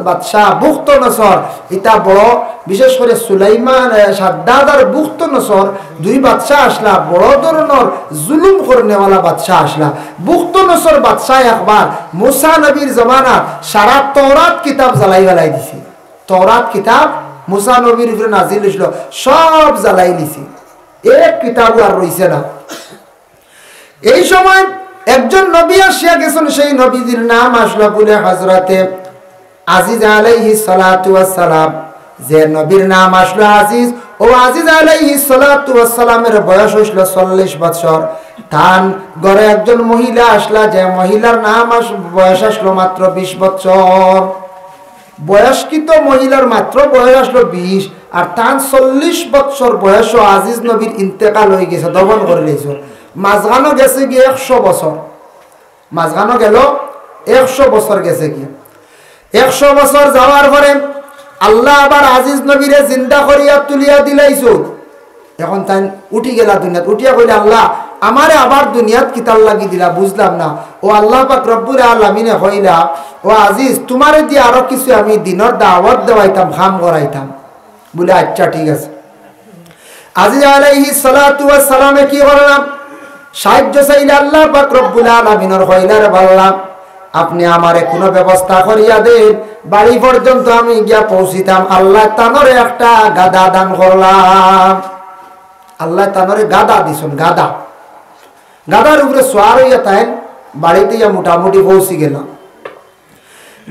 Speaker 1: বাদশাহ বুখত নসর, এটা বড় বিশেষ করে সুলাইমান, সাদ্দাত আর বুখত নসর দুই বাদশাহ আসলা, বড় ধরনের জুলুম করনেওয়ালা বাদশাহ আসলা। বুখত নসর বাদশাহ একবার মুসা নবীর জমানা সারা তওরাত কিতাব জ্বালাই জ্বালাই দিছে, তওরাত কিতাব মুসা নবীর উপরে নাজিল হইছিল সব জ্বালাই দিছে, এক কিতাব আর রইছে না। এই সময় একজন নবী আসিয়া গেছেন, সেই নবীর নাম আসলো বলে হযরতে আজিজ আলাইহিস সালাতু ওয়াস সালাম। যে নবীর নাম আসলো আজিজ, ও আজিজ আলাইহিস সালাতু ওয়াস সালামের বয়স হইছিল 40 বছর। তার ঘরে একজন মহিলা আসলা, যে মহিলার নাম বয়স আসলো মাত্র 20 বছর। বয়স্কিত মহিলার মাত্র বয়স আসলো 20 আর তার 40 বছর বয়স আজিজ নবীর ইন্তেকাল হয়ে গেছে, দফন করে দিয়েছে। মাঝখানো গেছে গিয়ে 100 বছর, মাঝখানো গেল 100 বছর গেছে গিয়ে। 100 বছর যাওয়ার পরে আল্লাহ আবার আজিজ নবীরে জিন্দা করিয়া তুলিয়া দিলাইছো। এখন তাই উঠি গেলা দুনিয়াত, উঠিয়া কইলে আল্লাহ আমারে আবার দুনিয়াত কিতাল লাগি দিলা, বুঝলাম না। ও আল্লাহ পাক রব্বুল আলামিনে কইলা, ও আজিজ তোমারে দিয়ে আরো কিছু আমি দিনের দাওয়াত দেওয়াইতাম, খাম করাইতাম। বলে আচ্ছা ঠিক আছে। আজিজ আলাইহিস সালাতু ওয়াস সালামে কি করলাম, সাহায্য চাইলে আল্লাহ পাক রব্বুল আলামিনের কইলার বললাম আপনি আমারে কোনো ব্যবস্থা করিয়া দেন, বাড়ি পর্যন্ত আমি গিয়া পৌঁছিতাম। আল্লাহ তানরে একটা গাদা দান করলাম। আল্লাহ তানরে গাদা দিছেন, গাদা, গাদার উপরে সোয়ার হইয়া তাই বাড়িতে ইয়া মোটামুটি পৌঁছি গেলাম।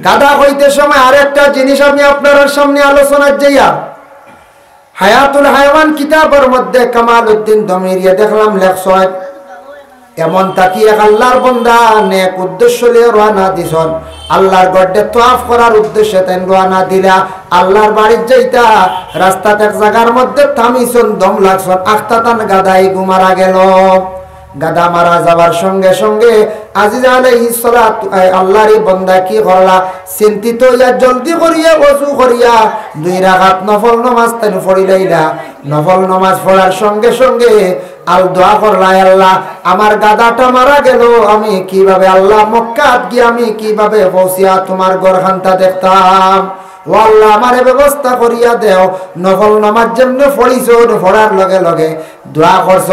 Speaker 1: গাদা হইতে সময় আরেকটা জিনিস আমি আপনার সামনে আলোচনার যাইয়া হায়াতুল হায়াওয়ান কিতাবের মধ্যে কামালউদ্দিন দমিরিয়া দেখলাম লেখছয়, এমন তাকি এক আল্লাহর বান্দা নেক উদ্দেশ্য লিয়ে রওনা দিছন। আল্লাহর গড়ে তওয়াফ করার উদ্দেশ্যে তাই রওনা দিলা। আল্লাহর বাড়ির যাইতা রাস্তাতে এক জায়গার মধ্যে থামিছন, দম লাগছন, আখতাতান গাদাই গুমারা গেল। গাদা মারা যাবার সঙ্গে সঙ্গে আজিজ আলাইহিস সালাতু আল্লাহর বান্দা কি করলা, চিন্তিত হইয়া জলদি করিয়া ওযু করিয়া 2 রাকাত নফল নামাজ তাই পড়িলাইলা। নফল নামাজ পড়ার সঙ্গে সঙ্গে আল দোয়া করলা, আল্লাহ আমার গাদাটা মারা গেল, আমি কিভাবে আল্লাহ মক্কাত গিয়ে আমি কিভাবে পৌঁছিয়া তোমার ঘরখানটা দেখতাম। ও আল্লাহ আমারে ব্যবস্থা করিয়া দেও। নফল নামাজ যেমনে পড়িছ, পড়ার লগে লগে দোয়া করছ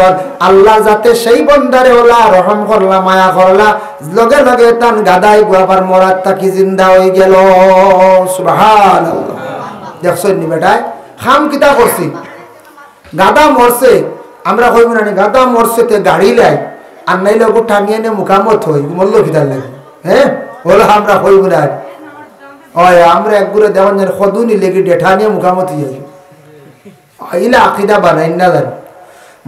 Speaker 1: আল্লাহ যাতে সেই বন্দারে ওলা রহম করলা, মায়া করলা, লগে লগে তান গাদাই গুয়াবার মরাত তাকি জিন্দা হয়ে গেল। সুবহানাল্লাহ। দেখছেন নি বেটায় খাম কিতা করছি, গাদা মরছে আমরা কইব না গাদা মরছে তে গাড়ি লাই আর নাইলে ওকে টাঙিয়ে নে মুখামত হই মল্ল কিতার লাগে। হ্যাঁ ওলা আমরা কইব না, ওই আমরা একগুলো দেওয়ান যেন খদুনি লেগে ডেঠা নিয়ে মুখামতি যাই ইলা আকিদা বানাই না জানি।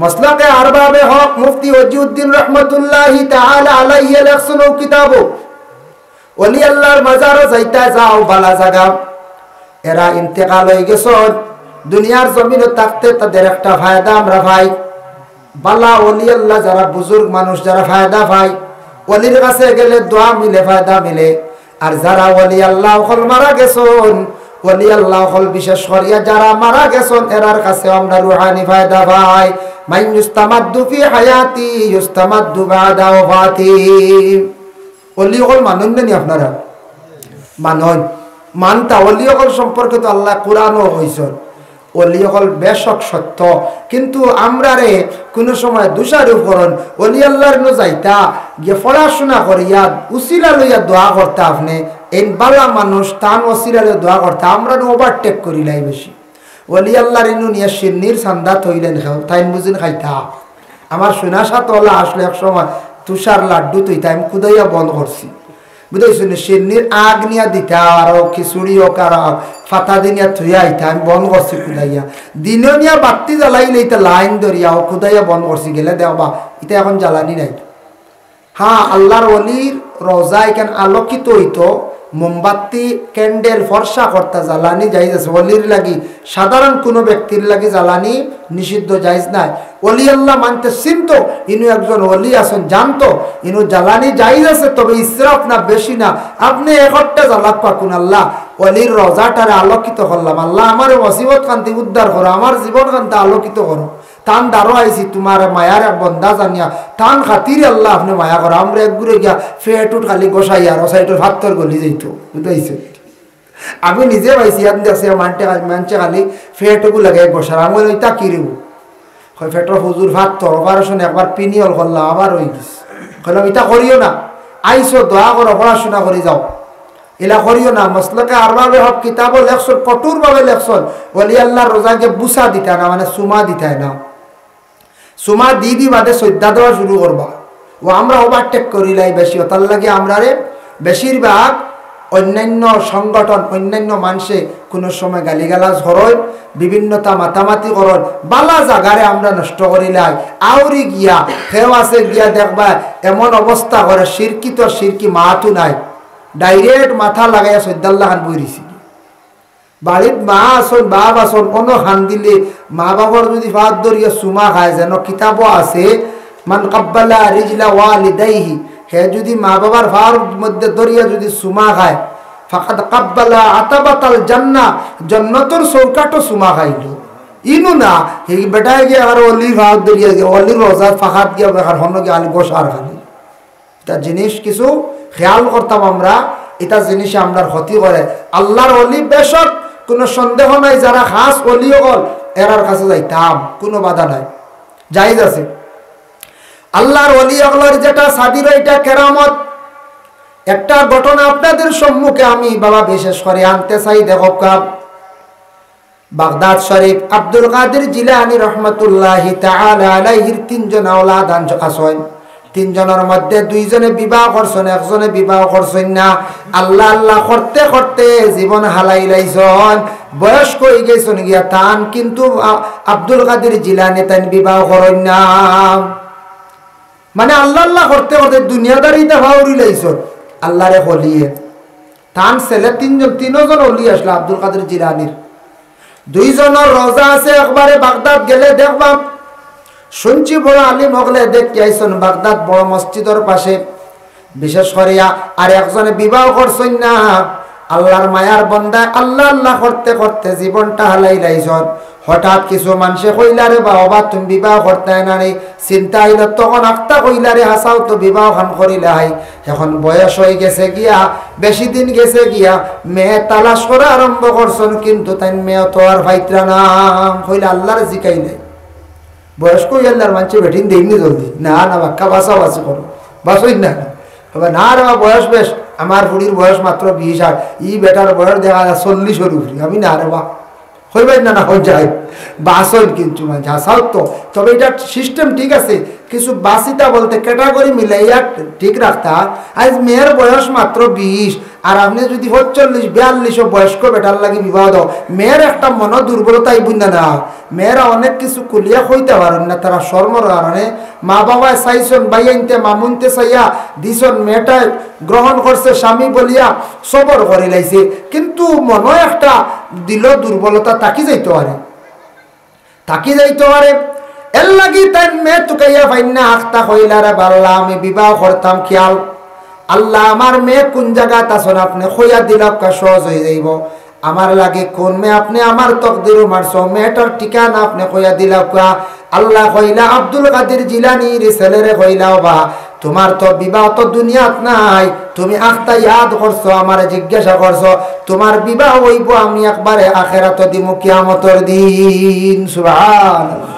Speaker 1: মাসলাকে আরবাবে হক মুফতি ওয়াজিউদ্দিন রাহমাতুল্লাহি তাআলা আলাইহি লেখছেন কিতাব ওলি আল্লাহর মাজারও যাইতা যাও বালা জায়গা, এরা ইন্তেকাল হয়ে গেছে দুনিয়ার জমিনে থাকতে তাদের একটা ফায়দা আমরা পাই। বালা ওলি আল্লাহ যারা বুজুর্গ মানুষ যারা ফায়দা পায়, ওলির কাছে গেলে দোয়া মিলে, ফায়দা মিলে। আর যারা ওলি আল্লাহ হল মারা গেছেন, ওলি আল্লাহ হল বিশেষ করিয়া যারা মারা গেছেন এরার কাছে আমরা রুহানি ফায়দা পাই। মান ইউস্তামাদ্দু ফি হায়াতি ইউস্তামাদ্দু বাদা ওয়াফাতি। ওলি হল মানুন নি আপনারা মানুন মানতা। ওলি হল সম্পর্কে তো আল্লাহ কোরআনও কইছেন ওলি হল বেশক সত্য, কিন্তু আমরা রে কোনো সময় দোষারোপ করন। ওলি আল্লাহর নো যাইতা গিয়ে পড়াশোনা করিয়া উসিলা লইয়া দোয়া করতে, আপনি এই বালা মানুষ তান ওসিলা লইয়া দোয়া করতে আমরা ওভারটেক করিলাই বেশি। ওলি আল্লাহর ইনু নিয়ে সিন্নির সান্দা থইলেন খাও তাই বুঝিন খাইতা। আমার সোনা সাতলা আসলে এক সময় তুষার লাড্ডু তুই তাই কুদাইয়া বন্ধ করছি, বুঝাইছেন সিন্নির আগ নিয়া দিতা আরো খিচুড়ি হোক আর ফাতা দিনিয়া থুইয়া আইতা আমি বন্ধ করছি কুদাইয়া। দিনে নিয়া বাতি জ্বালাইলে এটা লাইন ধরিয়া ও কুদাইয়া বন্ধ করছি, গেলে দেওয়া এটা এখন জ্বালানি নাই। হ্যাঁ আল্লাহর ওলির রোজা এখানে আলোকিত হইতো, মোমবাতি ক্যান্ডেল ফর্সা করতে জ্বালানি জায়েজ আছে। ওলির লাগি সাধারণ কোনো ব্যক্তির লাগি জ্বালানি নিষিদ্ধ জায়েজ নাই। ওলি আল্লাহ মানতে চিনত, ইনু একজন ওলি আছেন জানতো ইনু জ্বালানি জায়েজ আছে, তবে ইসরাফ না বেশি না। আপনি একটা জ্বালাক পাকুন আল্লাহ ওলির রোজাটারে আলোকিত করলাম, আল্লাহ আমার মুসিবত কান্তি উদ্ধার করো, আমার জীবন কান্তি আলোকিত করো। তান দারো আইসি তোমার মায়ার বন্ধা জানিয়া তান খাতির আল্লাহ আপনি মায়া করো। আমরা একগুড়ে গিয়া ফেটুট খালি গোসাই আর ওসাইটোর ভাত্তর গলি যাইত, বুঝাইছে। আমি নিজে পাইছি ইয়াদ দেখছি মানছে খালি ফেটুকু লাগে গোসার। আমি ওইটা কিরিব ফেটর হুজুর ভাত্তর অপারেশন একবার পিনিয়ল করলাম আবার হয়ে গেছে। কইলাম এটা করিও না, আইসো দোয়া করো পড়াশোনা করে যাও, এলা করিও না। মসলাকে আরবাবে হক কিতাবও লেখছন, কঠোর ভাবে লেখছন ওলি আল্লাহর রোজাকে বুসা দিতে না, মানে সুমা দিতে না। সুমা দি বাদে শ্রদ্ধা দেওয়া শুরু করবা। ও আমরা ওভারটেক করিলাই বেশি, তার লাগে আমরা রে বেশিরভাগ অন্যান্য সংগঠন অন্যান্য মানুষে কোনো সময় গালিগালাজ হরয়, বিভিন্নতা মাতামাতি করন, বালা জাগারে আমরা নষ্ট করিলাই। আউরি গিয়া সেও আছে গিয়া দেখবা এমন অবস্থা করে সিরকি তো সিরকি মাহাতু নাই, ডাইরেক্ট মাথা লাগাইয়া সৈদাল্লাহ খান বইরিছি। বাড়িত মা আসন বাপ আসন কোনো খান দিলে মা বাবার যদি ভাত ধরিয়া সুমা খায় যেন কিতাবও আছে মান কাব্বালা রিজলা ওয়ালিদাইহি, হে যদি মা বাবার ভার মধ্যে ধরিয়া যদি সুমা খায় ফাকাদ কাব্বালা আতাবাতাল জান্নাহ, জান্নাতের চৌকাটো সুমা খাইলো। ইনু না এই বেটায় গিয়ে আর অলির ভাত ধরিয়া গিয়ে অলির রোজার ফাঁকাত গিয়ে বেকার হন গিয়ে আলি বসার খালি। এটা জিনিস কিছু খেয়াল করতাম আমরা, এটা জিনিসে আমরা ক্ষতি করে। আল্লাহর অলি বেশক কোনো সন্দেহ নাই, যারা খাস অলি হল এরার কাছে যাইতাম, কোনো বাধা নাই, জায়েজ আছে। আল্লাহর অলি হলের যেটা সাদির এটা কেরামত, একটা ঘটনা আপনাদের সম্মুখে আমি বাবা বিশেষ করে আনতে চাই। দেখো বাগদাদ শরীফ আব্দুল কাদের জিলানী রহমতুল্লাহি তাআলা আলাইহির তিনজন আওলাদ আছেন। তিনজনের মধ্যে দুইজনে বিবাহ করছেন, একজনে বিবাহ করছেন না। আল্লাহ আল্লাহ করতে করতে জীবন হালাই লাইছেন, বয়স্ক হয়ে গেছেন গিয়া তান, কিন্তু আব্দুল কাদের জিলানী তান বিবাহ করেন না। মানে আল্লাহ আল্লাহ করতে করতে দুনিয়াদারিতে ভাউরি লাইছেন আল্লাহরে হলিয়ে। তান ছেলে তিনজন হলি আসলো আব্দুল কাদের জিলানীর। দুইজনের রোজা আছে, একবারে বাগদাদ গেলে দেখবা শুনছি বড় আলিম হগলে দেখতে আইসন বাগদাদ বড় মসজিদের পাশে বিশেষ করিয়া। আর একজনে বিবাহ করছেন না, আল্লাহর মায়ার বন্দায় আল্লাহ আল্লাহ করতে করতে জীবনটা হালাই লাইছন। হঠাৎ কিছু মানুষে কইলারে বাবা তুমি বিবাহ করতে না নেই, চিন্তা হইল তখন আক্তা কইলারে হাসাও তো বিবাহ খান করিলাই। এখন বয়স হয়ে গেছে গিয়া, বেশি দিন গেছে গিয়া, মেয়ে তালাশ করা আরম্ভ করছেন, কিন্তু তাই মেয়ে তো আর ভাইত্রা নাম কইলে আল্লাহর জিকাই নাই। বয়স্ক আল্লাহর মানুষে বেঠিন দেয়নি জলদি, না না বাক্কা বাঁচাবাচি করো, বাঁচই না না রে বয়স বেশ, আমার বুড়ির বয়স মাত্র 20, আর ই বেটার বয়স দেখা যায় 40-এর উপরে। আমি না রে বা হইবাই না না হয়ে যায় বাসন, কিন্তু মানে হাসাও তো। তবে এটা সিস্টেম ঠিক আছে, কিছু বাসিতা বলতে ক্যাটাগরি মিলাইয়া ঠিক রাখতা। আজ মেয়ের বয়স মাত্র 20, আর আপনি যদি 40-42 বয়স্ক বেটার লাগে বিবাহ দাও, মেয়ের একটা মন দুর্বলতা বুঝ না। মেয়েরা অনেক কিছু কুলিয়া হইতে পারেন না, তারা শর্মর কারণে মা বাবা চাইছেন বাইনতে মামুনতে চাইয়া দিছন, মেয়েটা গ্রহণ করছে স্বামী বলিয়া সবর করে লাইছে, কিন্তু মনে একটা দিল দুর্বলতা তাকি যাইতে পারে। এর লাগি তাই মেয়ে তুকাইয়া পাইন না আখতা হইলারে বাল্লা আমি বিবাহ করতাম খেয়াল। আল্লাহ আমার মেয়ে কোন জায়গাত আছেন আপনি খইয়া দিলাম, সহজ হয়ে যাইব। আমার লাগে কোন মেয়ে আপনি আমার তকদির মারছ, মেয়েটার ঠিকানা আপনি কইয়া দিলাম। আল্লাহ কইলা আব্দুল কাদের জিলানীর ছেলেরে কইলাও বা তোমার তো বিবাহ তো দুনিয়াত নাই, তুমি আখতা ইয়াদ করছো, আমার জিজ্ঞাসা করছো, তোমার বিবাহ হইব আমি একবারে আখেরাত দিমু কিয়ামতের দিন। সুবহানাল্লাহ।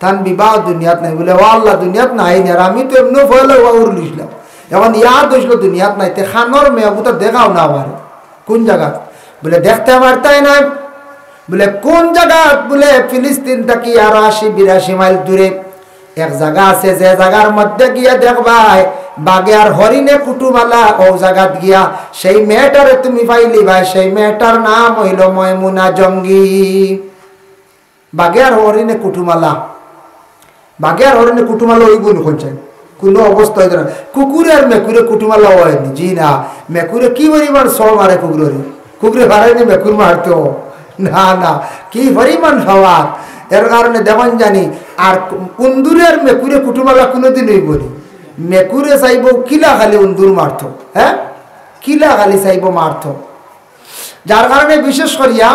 Speaker 1: তান বিবাহ দুনিয়াত নাই বলে, ও আল্লাহ দুনিয়াত নাই না, আমি তো এমনি ফলে উড়লিছিলাম, এখন ইয়াদ হইছিল দুনিয়াত নাই। তে খানোর মেয়ে তো দেখাও না আমার কোন জায়গা বলে দেখতে পারতাই না, বলে কোন জায়গা বলে ফিলিস্তিন থেকে আরো 80-82 মাইল দূরে এক জায়গা আছে, যে জায়গার মধ্যে গিয়া দেখবাই বাগে আর হরিণে কুটুমালা, ও জায়গাত গিয়া সেই মেয়েটারে তুমি পাইলি ভাই, সেই মেয়েটার নাম হইল ময়মুনা জঙ্গি। বাগে আর হরিণে কুটুমালা, বাগে আর হরিণে কুটুমালা ওই গুণ করছেন কোনো অবস্থা হইতে না। কুকুরে আর মেকুরে কুটুমালা হয়নি, জি না। মেকুরে কি পরিমাণ স মারে কুকুরে ভাড়াইনি মেকুর মারতো না না, কি পরিমাণ খাওয়ার। এর কারণে দেখন জানি। আর উন্দুরের মেকুরে কুটুমালা কোনোদিন হইব নি, মেকুরে চাইব কিলা খালি উন্দুর মারত, হ্যাঁ কিলা খালি চাইব মারত। যার কারণে বিশেষ করিয়া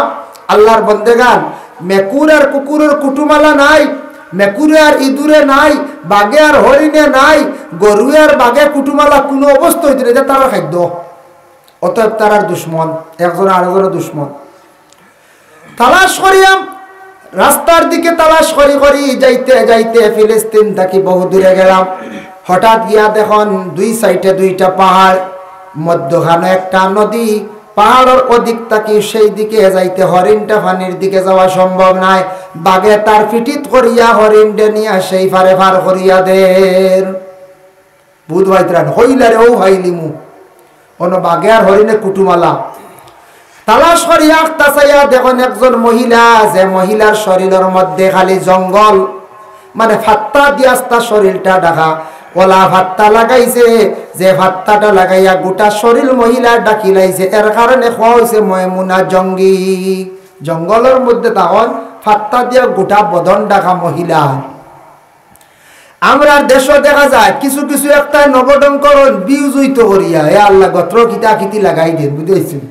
Speaker 1: আল্লাহর বন্দেগান মেকুর আর কুকুরের কুটুমালা নাই, মেকুরে আর ইঁদুরে নাই, বাঘে আর হরিণে নাই, গরুয়ে আর বাঘে কুটুমালা কোনো অবস্থা হইতে নেই, তারা খাদ্য। অতএব তারার দুশ্মন, একজন আরেকজনের দুশ্মন। তালাশ করিয়া রাস্তার দিকে তালাশ করি যাইতে যাইতে ফিলিস্তিন থাকি বহু দূরে গেলাম। হঠাৎ গিয়া দেখুন দুই সাইডে দুইটা পাহাড়, মধ্যখানে একটা নদী। পাহাড়ের ওদিক থাকি সেই দিকে যাইতে হরিণটা পানির দিকে যাওয়া সম্ভব নাই, বাঘে তার পিঠিত করিয়া হরিণটা নিয়ে সেই পারে পার করিয়া দের বুধ ভাইত্রান হইলারে ও ভাইলিমু অন বাঘে আর হরিণে কুটুমালা। তালাশ করিয়া আখতা চাইয়া দেখুন একজন মহিলা, যে মহিলার শরীরের মধ্যে খালি জঙ্গল, মানে ফাত্তা দিয়াস্তা শরীরটা ঢাকা, ওলা ভাত্তা লাগাইছে, যে ভাত্তাটা লাগাইয়া গোটা শরীর মহিলা ডাকি লাইছে, এর কারণে খোয়া হয়েছে ময়মুনা জঙ্গি। জঙ্গলের মধ্যে তখন ফাত্তা দিয়া গোটা বদন ডাকা মহিলা। আমরা দেশও দেখা যায় কিছু কিছু একটা নবডঙ্করণ বিউজুইত করিয়া এ আল্লাহ গত্র কিতা কিতি লাগাই দেন, বুঝেছেন?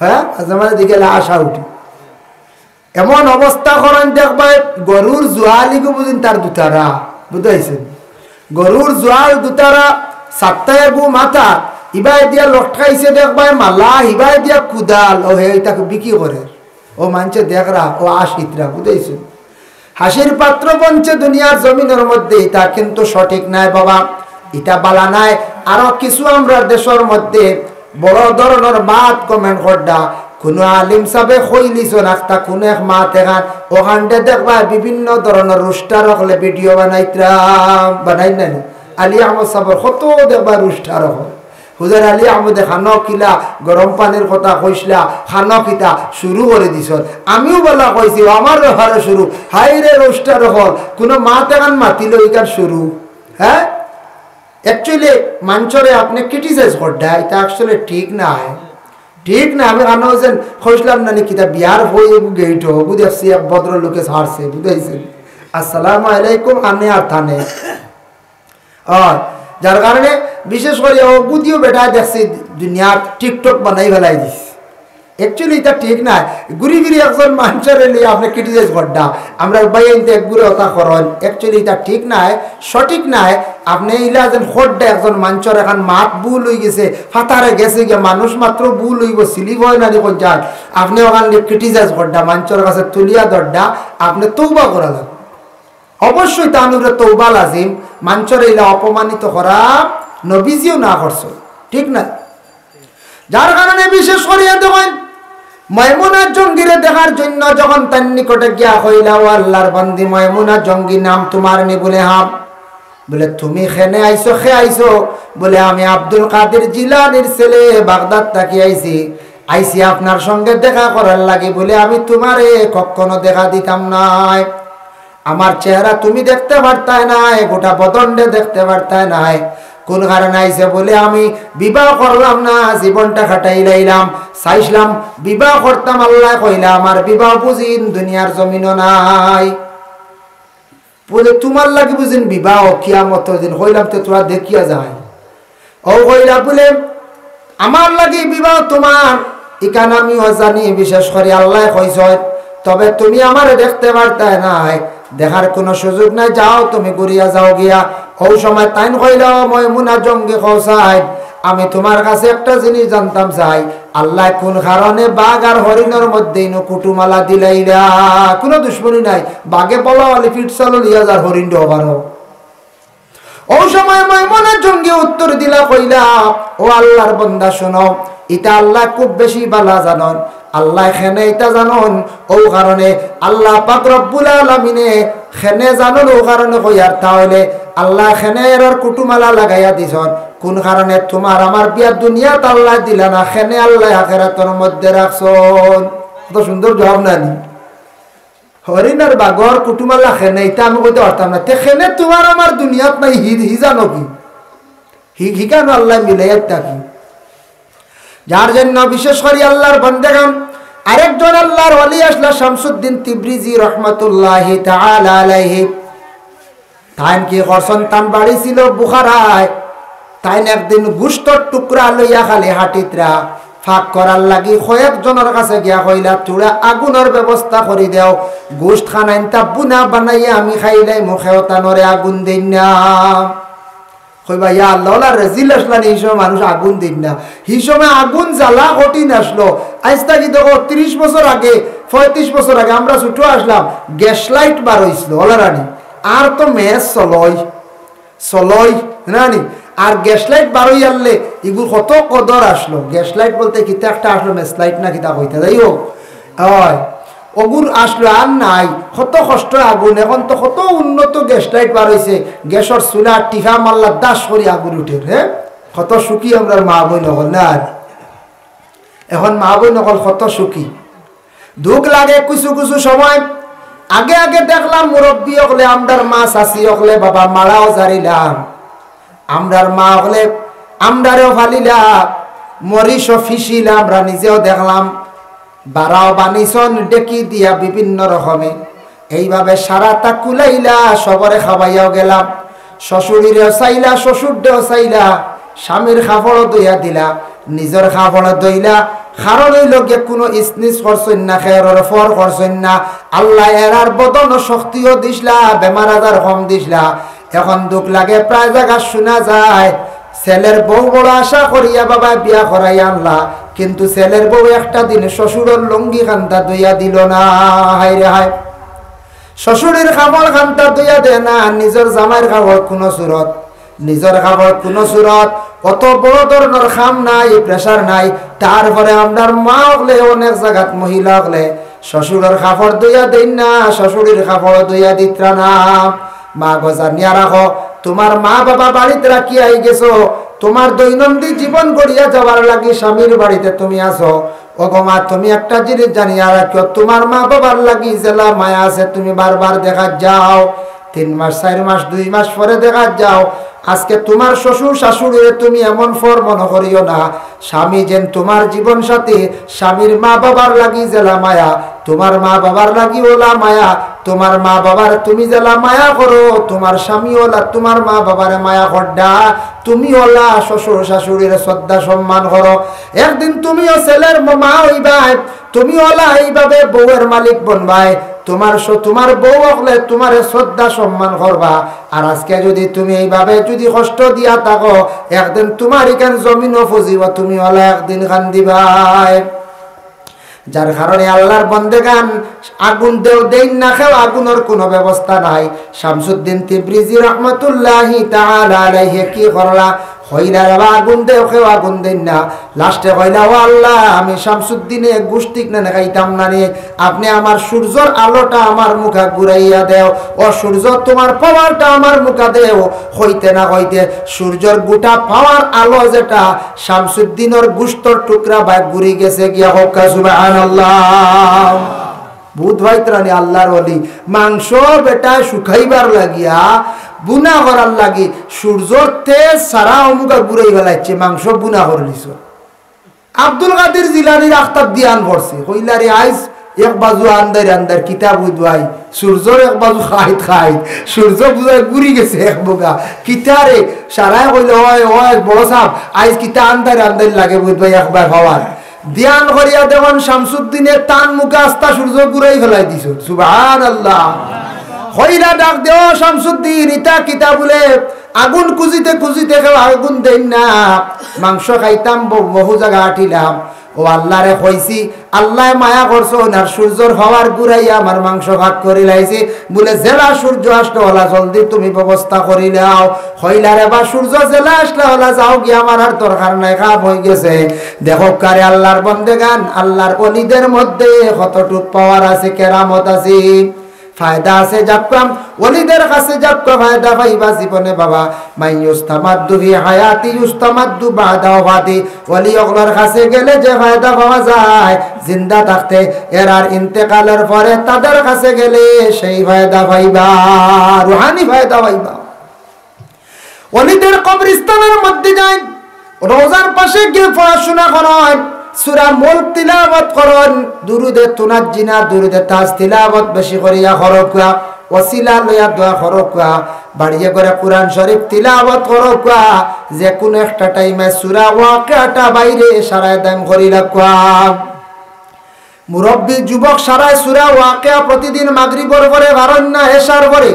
Speaker 1: হ্যাঁ, আমাদের দিকে আশা উঠি এমন অবস্থা করেন দেখবা গরুর জোয়ালিকে বুঝেন তার দুতারা, বুঝাইছেন? গরুর জোয়াল দুতারা সাতটায় গু মাথা ইবাই দিয়া লটকাইছে দেখবা মালা, ইবাই দিয়া কুদাল, ও হে তাকে বিক্রি করে, ও মানছে দেখরা, ও আশিতরা, বুঝাইছেন? হাসির পাত্র বনছে দুনিয়ার জমিনের মধ্যে, এটা কিন্তু সঠিক নাই বাবা, এটা বালা নাই। আরো কিছু আমরা দেশের মধ্যে বড় ধরনের বাদ কমেন্ট করডা, কোনো আলিম সাবে কইলিছ নাস্তা কোন এক মা তেগান ওখানটা দেখবা বিভিন্ন ধরনের রুস্টার হলে ভিডিও বানাই নাই আলী আহমদ সাহেবের কত দেখবা রুস্টার হল। হুজুর আলী আহমদে খানো কিলা গরম পানির কথা কইসলা, খানো কিতা শুরু করে দিছ। আমিও বলা কইছি আমার ব্যাপারে শুরু, হাই রে রুস্টার হল কোনো মা তেগান মাতিল ওইকার শুরু। হ্যাঁ, অ্যাকচুয়ালি মাঞ্চরে আপনি ক্রিটিসাইজ করডা, এটা অ্যাকচুয়ালি ঠিক নাই, ঠিক না। আমি আনা হয়েছেন খসলাম না কিতা বিয়ার হয়ে গেইট বুঝেছি এক ভদ্রলোকে ছাড়ছে, বুঝেছেন? আসসালামু আলাইকুম আনে আর থানে। যার কারণে বিশেষ করে ও বুঝিও বেটা দেখছি দুনিয়ার টিকটক বানাই ফেলাই দিস। অ্যাকচুয়ালি এটা ঠিক না। ঘুরি ফিরি একজন মানুষের লিয়ে আপনি ক্রিটিসাইজ করডা, আমরা বাইরে এক ঘুরে ওটা করেন, অ্যাকচুয়ালি এটা ঠিক নাই, সঠিক নাই। আপনি ইলা যেন খোড্ডা একজন মানুষের এখন মাত ভুল হয়ে গেছে, ফাতারে গেছে গিয়ে মানুষ মাত্র ভুল হইব, সিলিপ হয় না কোন যান, আপনি ওখান ক্রিটিসাইজ করডা, মানুষের কাছে তুলিয়া দরডা, আপনি তৌবা করা লাগবে। অবশ্যই তানুরে তৌবা লাজিম, মানুষের ইলা অপমানিত করা নবীজিও না করছো, ঠিক না? যার কারণে বিশেষ করিয়া দেখেন ময়মুনা জঙ্গিরে দেখার জন্য যখন তার নিকটে গিয়া হইলা, ও আল্লাহর বান্দি ময়মুনা জঙ্গি নাম তোমার নি? বলে হাম। বলে তুমি খেনে আইছো? খে আইছো? বলে আমি আব্দুল কাদের জিলানির ছেলে, বাগদাদ থাকি আইছি আপনার সঙ্গে দেখা করার লাগে। বলে আমি তোমারে কখনো দেখা দিতাম নাই, আমার চেহারা তুমি দেখতে পারতাই নাই, গোটা বদনডে দেখতে পারতাই নাই। কোন কারণে আইছে? বলে আমি বিবাহ করলাম না, জীবনটা খাটাই লাইলাম, চাইছিলাম বিবাহ করতাম, আল্লাহ কইলা আমার বিবাহ বুঝিন দুনিয়ার জমিনও নাই। বলে তোমার লাগে বুঝিন বিবাহ কিয়ামত দিন হইলাম তো তোরা দেখিয়া যায়। ও কইলা বলে আমার লাগে বিবাহ তোমার, ইকান আমিও জানি, বিশেষ করে আল্লাহ কইছ, তবে তুমি আমারে দেখতে পারতাই নাই, দেখার কোনো সুযোগ নাই, যাও তুমি ঘুরিয়া যাও গিয়া। ওই সময় তাইন কইলা ময়মুনা জঙ্গি কৌসাই, আমি তোমার কাছে একটা জিনিস জানতাম চাই, আল্লাহ কোন কারণে বাঘ আর হরিণের মধ্যে কুটুমালা দিলাইলা? কোনো দুশ্মনী নাই, বাঘে বলা হলে ফিট চালো লিয়া যার হরিণ ডবারও। ওই সময় ময়মুনা জঙ্গি উত্তর দিলা কইলা, ও আল্লাহর বান্দা শোনো, এটা আল্লাহ খুব বেশি বালা জানন, আল্লাহ খেনে এটা জানন, ও কারণে আল্লাহ পাক রব্বুল আলামিনে খেনে জানন, ও কারণে কইয়ার তাহলে আল্লাহ খেনের কুটুমালা লাগাইয়া দিছন। কোন কারণে তোমার আমার বিয়া দুনিয়াত আল্লাহ দিলা না, খেনে আল্লাহ আখিরাতের মধ্যে রাখছন। কত সুন্দর জবাব নানি। হরিণ আর বাঘর কুটুমালা খেনে, এটা আমি কইতে পারতাম না, তে খেনে তোমার আমার দুনিয়াত নাই, হি জানো কি হিকানো আল্লাহ মিলাইয়া থাকি। যার জন্য বিশেষ করে আল্লাহর বান্দাগণ আরেকজন আল্লাহর ওলি আসলা শামসুদ্দিন তিবরিজি রহমাতুল্লাহি তাআলা আলাইহি। তাইন কি করছেন, তান বাড়ি ছিল বুখারায়। তাইন একদিন গুস্তর টুকরা লইয়া খালি হাটিতরা ফাঁক করার লাগি কয়েকজনের কাছে গিয়া কইলা, তোরা আগুনের ব্যবস্থা করে দেও, গোস্ত খানাইন তা বুনা বানাইয়া আমি খাইলাই, মুখেও তানরে আগুন দিন না। কইবা ইয়া আল্লাহ রেজিল আসলা, এই সময় মানুষ আগুন দিন না, এই সময় আগুন জ্বালা কঠিন আসলো। আজ থাকি দেখো 30 বছর আগে 35 বছর আগে আমরা ছুটো আসলাম, গ্যাস লাইট বার হয়েছিল ওলারানি, আর তো মেস চলই নানি, আর গ্যাস লাইট বার হয়ে আনলে এগুলো কত কদর আসলো। গ্যাস লাইট বলতে কিতা একটা আসলো, মেস লাইট না কিতা কইতে যাই হোক, হয় ওগুর আসলো আর নাই, কত কষ্ট আগুন। এখন তো কত উন্নত গ্যাস লাইট বার হয়েছে, গ্যাসের চুলা টিফা মাল্লা দাস করে আগুন উঠে। হ্যাঁ, কত সুখী আমরা মা বই নকল না, এখন মা বই নকল কত সুখী। দুঃখ লাগে কিছু কিছু সময়। আগে দেখলাম মুরব্বী হলে আমদার মা চাষি হলে বাবা মারাও জারিলাম, আমরার মা হলে আমরারেও ফালিলা, মরিচও ফিসিলা, আমরা নিজেও দেখলাম, বারাও বানিছন ডেকি দিয়া বিভিন্ন রকমে, এইভাবে সারাটা কুলাইলা, সবরে খাওয়াইয়াও গেলাম, শ্বশুরেও চাইলা, শ্বশুরদেও চাইলা, স্বামীর খাফড়ও দইয়া দিলা, নিজের খাফড়ও দইলা, কারণ ওই লোকে কোনো ইসনিস করছেন না, খেয়ার ফর করছেন না, আল্লাহ এরার বদন শক্তিও দিসলা, বেমার আজার কম দিসলা। এখন দুঃখ লাগে, প্রায় জায়গা শোনা যায় ছেলের বউ বড় আশা করিয়া বাবা বিয়া করাই আনলা, কিন্তু ছেলের বউ একটা দিন শ্বশুরের লঙ্গি খান্তা দইয়া দিল না। হায় রে হায়, শ্বশুরের খাবার খান্তা দইয়া দে না, নিজের জামাইয়ের খাবার কোনো সুরত, নিজের খাবার কোনো সুরত, অত বড় ধরনের খাম নাই, প্রেশার নাই। তারপরে আপনার মা হলে অনেক জায়গাত মহিলা হলে শ্বশুরের খাবার দইয়া দেন না, শ্বশুরের খাবার দইয়া দিত্রা না। মা গজা নিয়া রাখো, তোমার মা বাবা বাড়িতে রাখি আই গেছো, তোমার দৈনন্দিন জীবন গড়িয়া যাওয়ার লাগি স্বামীর বাড়িতে তুমি আসো। ওগো মা, তুমি একটা জিনিস জানিয়া রাখো, তোমার মা বাবার লাগি জেলা মায়া আছে, তুমি বারবার দেখা যাও, 3 মাস 4 মাস 2 মাস পরে দেখা যাও। আজকে তোমার শ্বশুর শাশুড়িরে তুমি এমন ফর মনে করিও না, স্বামী যেন তোমার জীবন সাথী, স্বামীর মা বাবার লাগি জেলা মায়া, তোমার মা বাবার লাগি ওলা মায়া। তোমার মা বাবার তুমি জেলা মায়া করো, তোমার স্বামী ওলা তোমার মা বাবারে মায়া করডা, তুমি ওলা শ্বশুর শাশুড়ির শ্রদ্ধা সম্মান করো। একদিন তুমিও ছেলের মা হইবাই, তুমি ওলা এইভাবে বউয়ের মালিক বনবাই, তোমার বউ হলে তোমার শ্রদ্ধা সম্মান করবা। আর আজকে যদি তুমি এইভাবে যদি কষ্ট দিয়া থাকো, একদিন তোমার এখান জমিনও ফুজিব, তুমি ওলা একদিন খান দিবাই। যার কারণে আল্লাহর বন্দেগান আগুন দেও দেন না খেও, আগুনের কোনো ব্যবস্থা নাই। শামসুদ্দিন তিবরিজি রহমতুল্লাহি তাআলা আলাইহি কি করলা, হইলা রে আগুন দেও খেও, আগুন দেন না। লাস্টে কইলা, ও আল্লাহ, আমি শামসুদ্দিনে গুষ্টিক না খাইতাম না রে, আপনি আমার সূর্যর আলোটা আমার মুখা ঘুরাইয়া দেও, ও সূর্য তোমার পাওয়ারটা আমার মুখা দেও। হইতে না হইতে সূর্যর গোটা পাওয়ার আলো যেটা শামসুদ্দিনের গুস্তর টুকরা বাই ঘুরি গেছে গিয়া। হোক সুবহানাল্লাহ। বুধ ভাইত্রানি আল্লাহর ওলি মাংস বেটা শুকাইবার লাগিয়া বুনা করার লাগি সূর্যর তেজ সারা অমুকা ঘুরাই ফেলাইছে, মাংস বুনা করে নিছ। আব্দুল কাদের জিলানির আখতাব দিয়ান পড়ছে, কইলারে আইস এক বাজু আন্দার আন্দার কিতাব উদ্বাই, সূর্যর এক বাজু খাইত খাইত, সূর্য বুঝায় ঘুরি গেছে এক বোকা কিতারে সারাই কইলে হয় হয় বড় সাপ, আইস কিতা আন্দার আন্দার লাগে বুঝবাই একবার হওয়ার ধ্যান করিয়া দেওয়ান শামসুদ্দিনের টান মুখে আস্তা সূর্য ঘুরাই ফেলাই দিছ। সুবহানাল্লাহ। হইরা ডাক দেও শামসুদ্দিন, ইটা কিতা বলে আগুন খুঁজিতে খুঁজিতে কেউ আগুন দেন না, মাংস খাইতাম বহু জায়গা আটিলাম, ও আল্লাহ রে কইছি, আল্লাহ মায়া করছো না, সূর্যর হওয়ার ঘুরাইয়া আমার মাংস ভাগ করে লাইছি, বলে জেলা সূর্য আসলে হলা জলদি তুমি ব্যবস্থা করি নাও। হইলা রে বা সূর্য জেলা আসলে হলা যাও গিয়ে, আমার আর দরকার নাই, খাপ হয়ে গেছে। দেখো কারে আল্লাহর বন্দেগান, আল্লাহর ওলিদের মধ্যে কতটুক পাওয়ার আছে, কেরামত আছে, ফায়দা আছে। যাবকাম ওলিদের কাছে যাবকা ফায়দা পাইবা জীবনে বাবা। মাই ইউস্তামাদ্দু ফি হায়াতি ইউস্তামাদ্দু বাদা ওয়াফাতি। ওলি ওগুলোর কাছে গেলে যে ফায়দা পাওয়া যায় জিন্দা থাকতে, এর আর ইন্তেকালের পরে তাদের কাছে গেলে সেই ফায়দা পাইবা, রুহানি ফায়দা পাইবা। ওলিদের কবরস্থানের মধ্যে যায়, রোজার পাশে গিয়ে পড়াশোনা করেন, সূরা মুলক তিলাওয়াত করেন, দুরুদে তুনাজ্জিনা দুরুদে তাজ তিলাওয়াত বেশি করিয়া করকা, ওসিলা লইয়া দোয়া করকা, বাড়িয়ে করে কোরআন শরীফ তিলাওয়াত করকা, যে কোন একটা টাইমে সূরা ওয়াকিয়াটা বাইরে সারায় দাম করি রাখা। মুরব্বী যুবক সারায় সূরা ওয়াকিয়া প্রতিদিন মাগরিবের পরে, কারণ না এশার পরে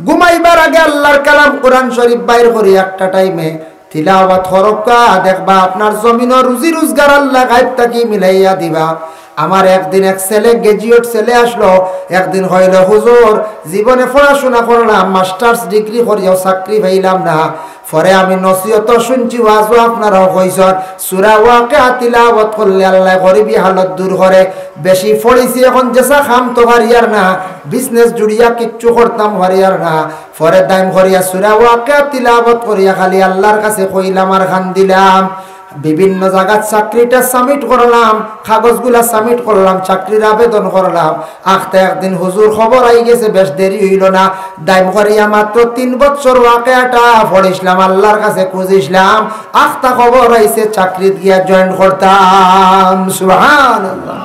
Speaker 1: ঘুমাইবার আগে আল্লাহর কালাম কোরআন শরীফ বাইর করি একটা টাইমে তিলাওয়াত করকা, দেখবা আপনার জমিন রুজি রোজগার আল্লাহ গায়েব থাকি মিলাইয়া দিবা। আমার একদিন এক ছেলে গ্রাজুয়েট ছেলে আসলো, একদিন হইল হুজুর জীবনে পড়াশোনা করলাম, মাস্টার্স ডিগ্রি করিয়াও চাকরি পাইলাম না, পরে আমি নসিহত শুনছি, ওয়াজও আপনারাও কইছেন, সূরা ওয়াকিয়া তিলাওয়াত করলে আল্লাহ গরিবী হালত দূর করে। বেশি পড়িছি এখন যেসা খাম তো হারিয়ার না, বিজনেস জুড়িয়া কিচ্ছু করতাম হারিয়ার না, পরে দাইম করিয়া সূরা ওয়াকিয়া তিলাওয়াত করিয়া খালি আল্লাহর কাছে কইলাম আর খান দিলাম, বিভিন্ন জায়গা চাকরিটা সাবমিট করলাম, কাগজগুলা সাবমিট করলাম, চাকরির আবেদন করলাম। আখতে একদিন হুজুর খবর আই গেছে, বেশ দেরি হইল না, দাইম করিয়া মাত্র 3 বছর ওয়াকিয়াটা পড়িসলাম, আল্লাহর কাছে খুঁজিসলাম, আখতা খবর আইছে চাকরিত গিয়া জয়েন করতাম। সুবহানাল্লাহ।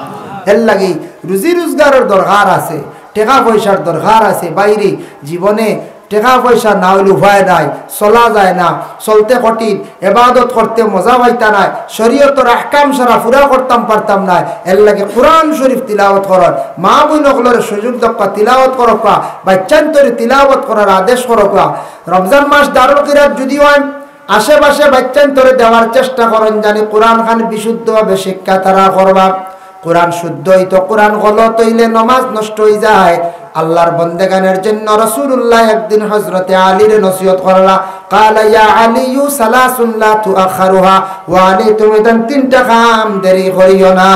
Speaker 1: এর লাগি রুজি রোজগারের দরকার আছে, টাকা পয়সার দরকার আছে। বাইরে জীবনে টাকা পয়সা না হইলে উপায় নাই, চলা যায় না, চলতে কঠিন, ইবাদত করতে মজা পাইতা নাই, শরীয়তের আহকাম সারা পুরা করতাম পারতাম না। এর লাগে কোরআন শরীফ তিলাওয়াত করার, মা বোনগুলোর সুযোগ দক্কা তিলাওয়াত করকা, বাচ্চান্তরে তিলাওয়াত করার আদেশ করকা। রমজান মাস দারুল কিরাত যদি হয়, আশেপাশে বাচ্চান্তরে দেওয়ার চেষ্টা করেন, জানি কোরআন খান বিশুদ্ধভাবে শিক্ষা তারা করবা। কোরআন শুদ্ধ হইতো, কোরআন গলত হইলে নমাজ নষ্ট হয়ে যায়। আল্লাহর বন্দেগানের জন্য রাসূলুল্লাহ একদিন হযরতে আলীর নসিহত করলা, কালা ইয়া আলিয়ু সালাসুন লা তুআখারুহা, ওয়া আলী তুমি তান 3টা কাম দেরি করিও না।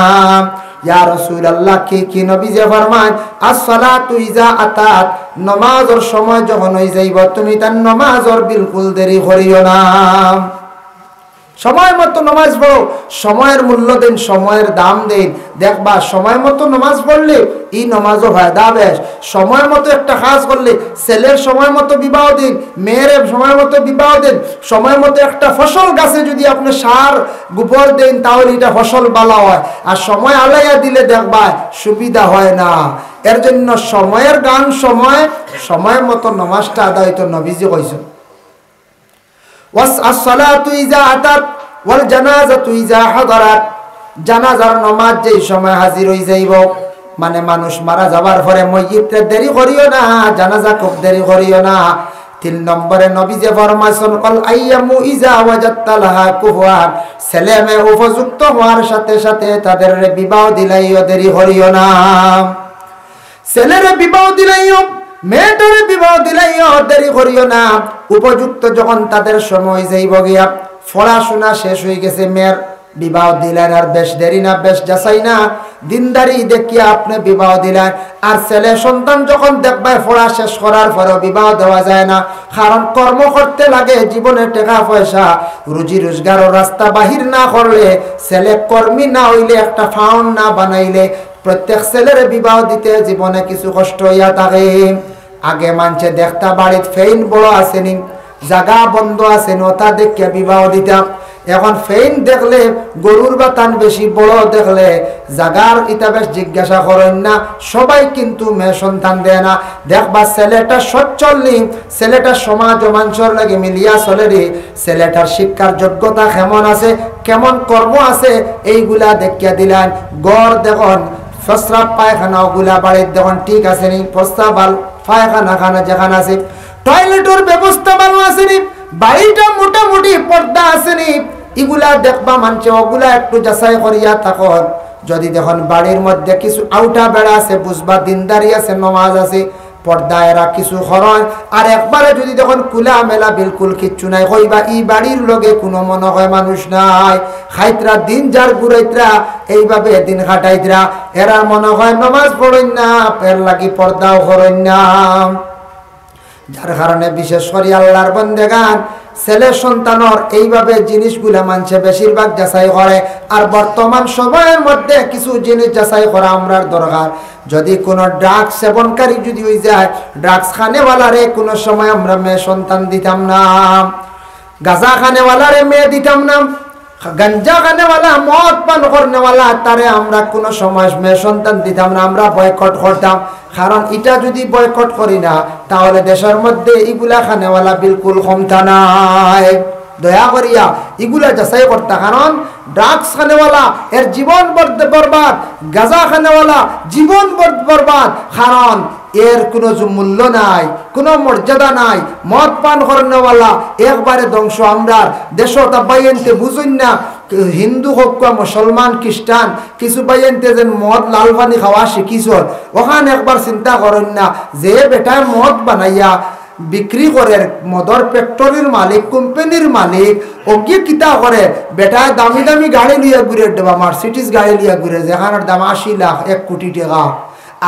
Speaker 1: ইয়া রাসূলুল্লাহ কি নবী যে ফরমান, as-সালাতু ইজা আতাত, নামাজের সময় যখন হই যাইব তুমি তান নামাজের বিলকুল দেরি করিও না। সময় মতো নামাজ পড়ো, সময়ের মূল্য দিন, সময়ের দাম দিন। দেখবা সময় মতো নামাজ পড়লে এই নামাজও ফায়দা বেশ। সময় মতো একটা কাজ করলে, ছেলের সময় মতো বিবাহ দিন, মেয়ের সময় মতো বিবাহ দিন। সময় মতো একটা ফসল গাছে যদি আপনি সার গোবর দেন, তাহলে এটা ফসল ভালো হয়। আর সময় আলাইয়া দিলে দেখবা সুবিধা হয় না। এর জন্য সময়ের গান, সময় মতো নামাজটা আদায় হইতো। নবীজি কইছেন, as-salatu iza atat wal janazatu iza hadarat, জানাজার নামাজ যেই সময় হাজির হই যাইব, মানে মানুষ মারা যাবার পরে মইয়িতে দেরি করিও না, জানাজা খুব দেরি করিও না। 3 নম্বরে নবী যে ফরমাইছেন, কল আইয়ামু ইজা ওয়াজাত্তা লাহা কুফওয়ান, ছেলে মেয়ে উপযুক্ত হওয়ার সাথে সাথে তাদের বিবাহ দিলাইও, দেরি করিও না। ছেলের বিবাহ দিলাইও, মেয়েটারে বিবাহ দিলাইও, দেরি করিও না। উপযুক্ত যখন তাদের সময় যাইব গিয়া, পড়াশোনা শেষ হয়ে গেছে, মেয়ের বিবাহ দিলেন, আর বেশ দেরি না, বেশ যাচাই না, দিনদারি দেখিয়া আপনি বিবাহ দিলেন। আর ছেলে সন্তান যখন দেখবাই পড়া শেষ করার পরেও বিবাহ দেওয়া যায় না, কারণ কর্ম করতে লাগে, জীবনে টাকা পয়সা রুজি রোজগারের রাস্তা বাহির না করলে, ছেলে কর্মী না হইলে, একটা ফাউন্ড না বানাইলে প্রত্যেক ছেলের বিবাহ দিতে জীবনে কিছু কষ্ট হইয়া থাকে। আগে মানছে দেখতা বাড়িত ফেইন বড় আসেনি, জাগা বন্ধ আসেন, ওটা দেখে বিবাহ দিতাম। এখন ফেইন দেখলে, গরুর বাতান বেশি বড় দেখলে জাগার ইটা বেশ জিজ্ঞাসা করেন না, সবাই কিন্তু মেয়ে সন্তান দেয় না। দেখবা ছেলেটা সচ্ছল নেই, ছেলেটা সমাজ ও মানুষের লাগে মিলিয়া চলে রে, ছেলেটার শিক্ষার যোগ্যতা কেমন আছে, কেমন কর্ম আছে, এইগুলা দেখিয়া দিলেন। গড় দেখুন, প্রস্রাব পায়খানা ওগুলা বাড়ির দেখুন ঠিক আছে নি, প্রস্রাব পায়খানা খানা যেখানে আছে, টয়লেটের ব্যবস্থা ভালো আছে নি, বাড়িটা মোটামুটি পর্দা আছে নি, এগুলা দেখবা মানছে, ওগুলা একটু যাচাই করিয়া থাকুন। যদি দেখুন বাড়ির মধ্যে কিছু আউটা বেড়া আছে, বুঝবা দিনদারি আছে, নমাজ আছে, পর্দা এরা কিছু খরচ। আর একবারে যদি দেখুন কুলা মেলা বিলকুল কিচ্ছু নাই, কইবা ই বাড়ির লগে কোনো মনে হয় মানুষ নাই, খাইতরা দিন যার ঘুরাইতরা, এইভাবে দিন কাটাইতরা, এরা মনে হয় নমাজ পড়েন না, এর লাগি পর্দাও করেন না। যার কারণে বিশেষ করে আল্লাহর বান্দাগান ছেলে সন্তানর এইভাবে জিনিসগুলা মানছে বেশিরভাগ যাচাই করে। আর বর্তমান সময়ের মধ্যে কিছু জিনিস যাচাই করা আমরার দরকার। যদি কোনো ড্রাগস সেবনকারী যদি হয়ে যায়, ড্রাগস খানেওয়ালারে কোনো সময় আমরা মেয়ে সন্তান দিতাম না, গাঁজা খানেওয়ালারে মেয়ে দিতাম না, গঞ্জা খানেওয়ালা, মদ পান করনেওয়ালা, তারে আমরা কোনো সময় মেয়ে সন্তান দিতাম না, আমরা বয়কট করতাম। কারণ এটা যদি বয়কট করি না, তাহলে দেশের মধ্যে এগুলা খানেওয়ালা বিলকুল ক্ষমতা নাই। দয়া করিয়া এগুলা যাচাই করতা, কারণ ড্রাগস খানেওয়ালা এর জীবন বরবাদ, গাঁজা খানেওয়ালা জীবন বরবাদ, কারণ এর কোনো মূল্য নাই, কোনো মর্যাদা নাই। মদ পান করনেওয়ালা একবারে ধ্বংস। আমরা দেশটা বাইনতে বুঝুন না, হিন্দু হোক বা মুসলমান খ্রিস্টান, কিছু বাইনতে যেন মদ লাল পানি খাওয়া শিখিছ, ওখানে একবার চিন্তা করেন না যে বেটায় মদ বানাইয়া বিক্রি করে, মদর ফ্যাক্টরির মালিক, কোম্পানির মালিক, ওকে কিতা করে, বেটায় দামি দামি গাড়ি লিয়া ঘুরে দেবা, মার্সিডিজ গাড়ি লিয়া ঘুরে, যেখানের দাম 80 লাখ 1 কোটি টাকা।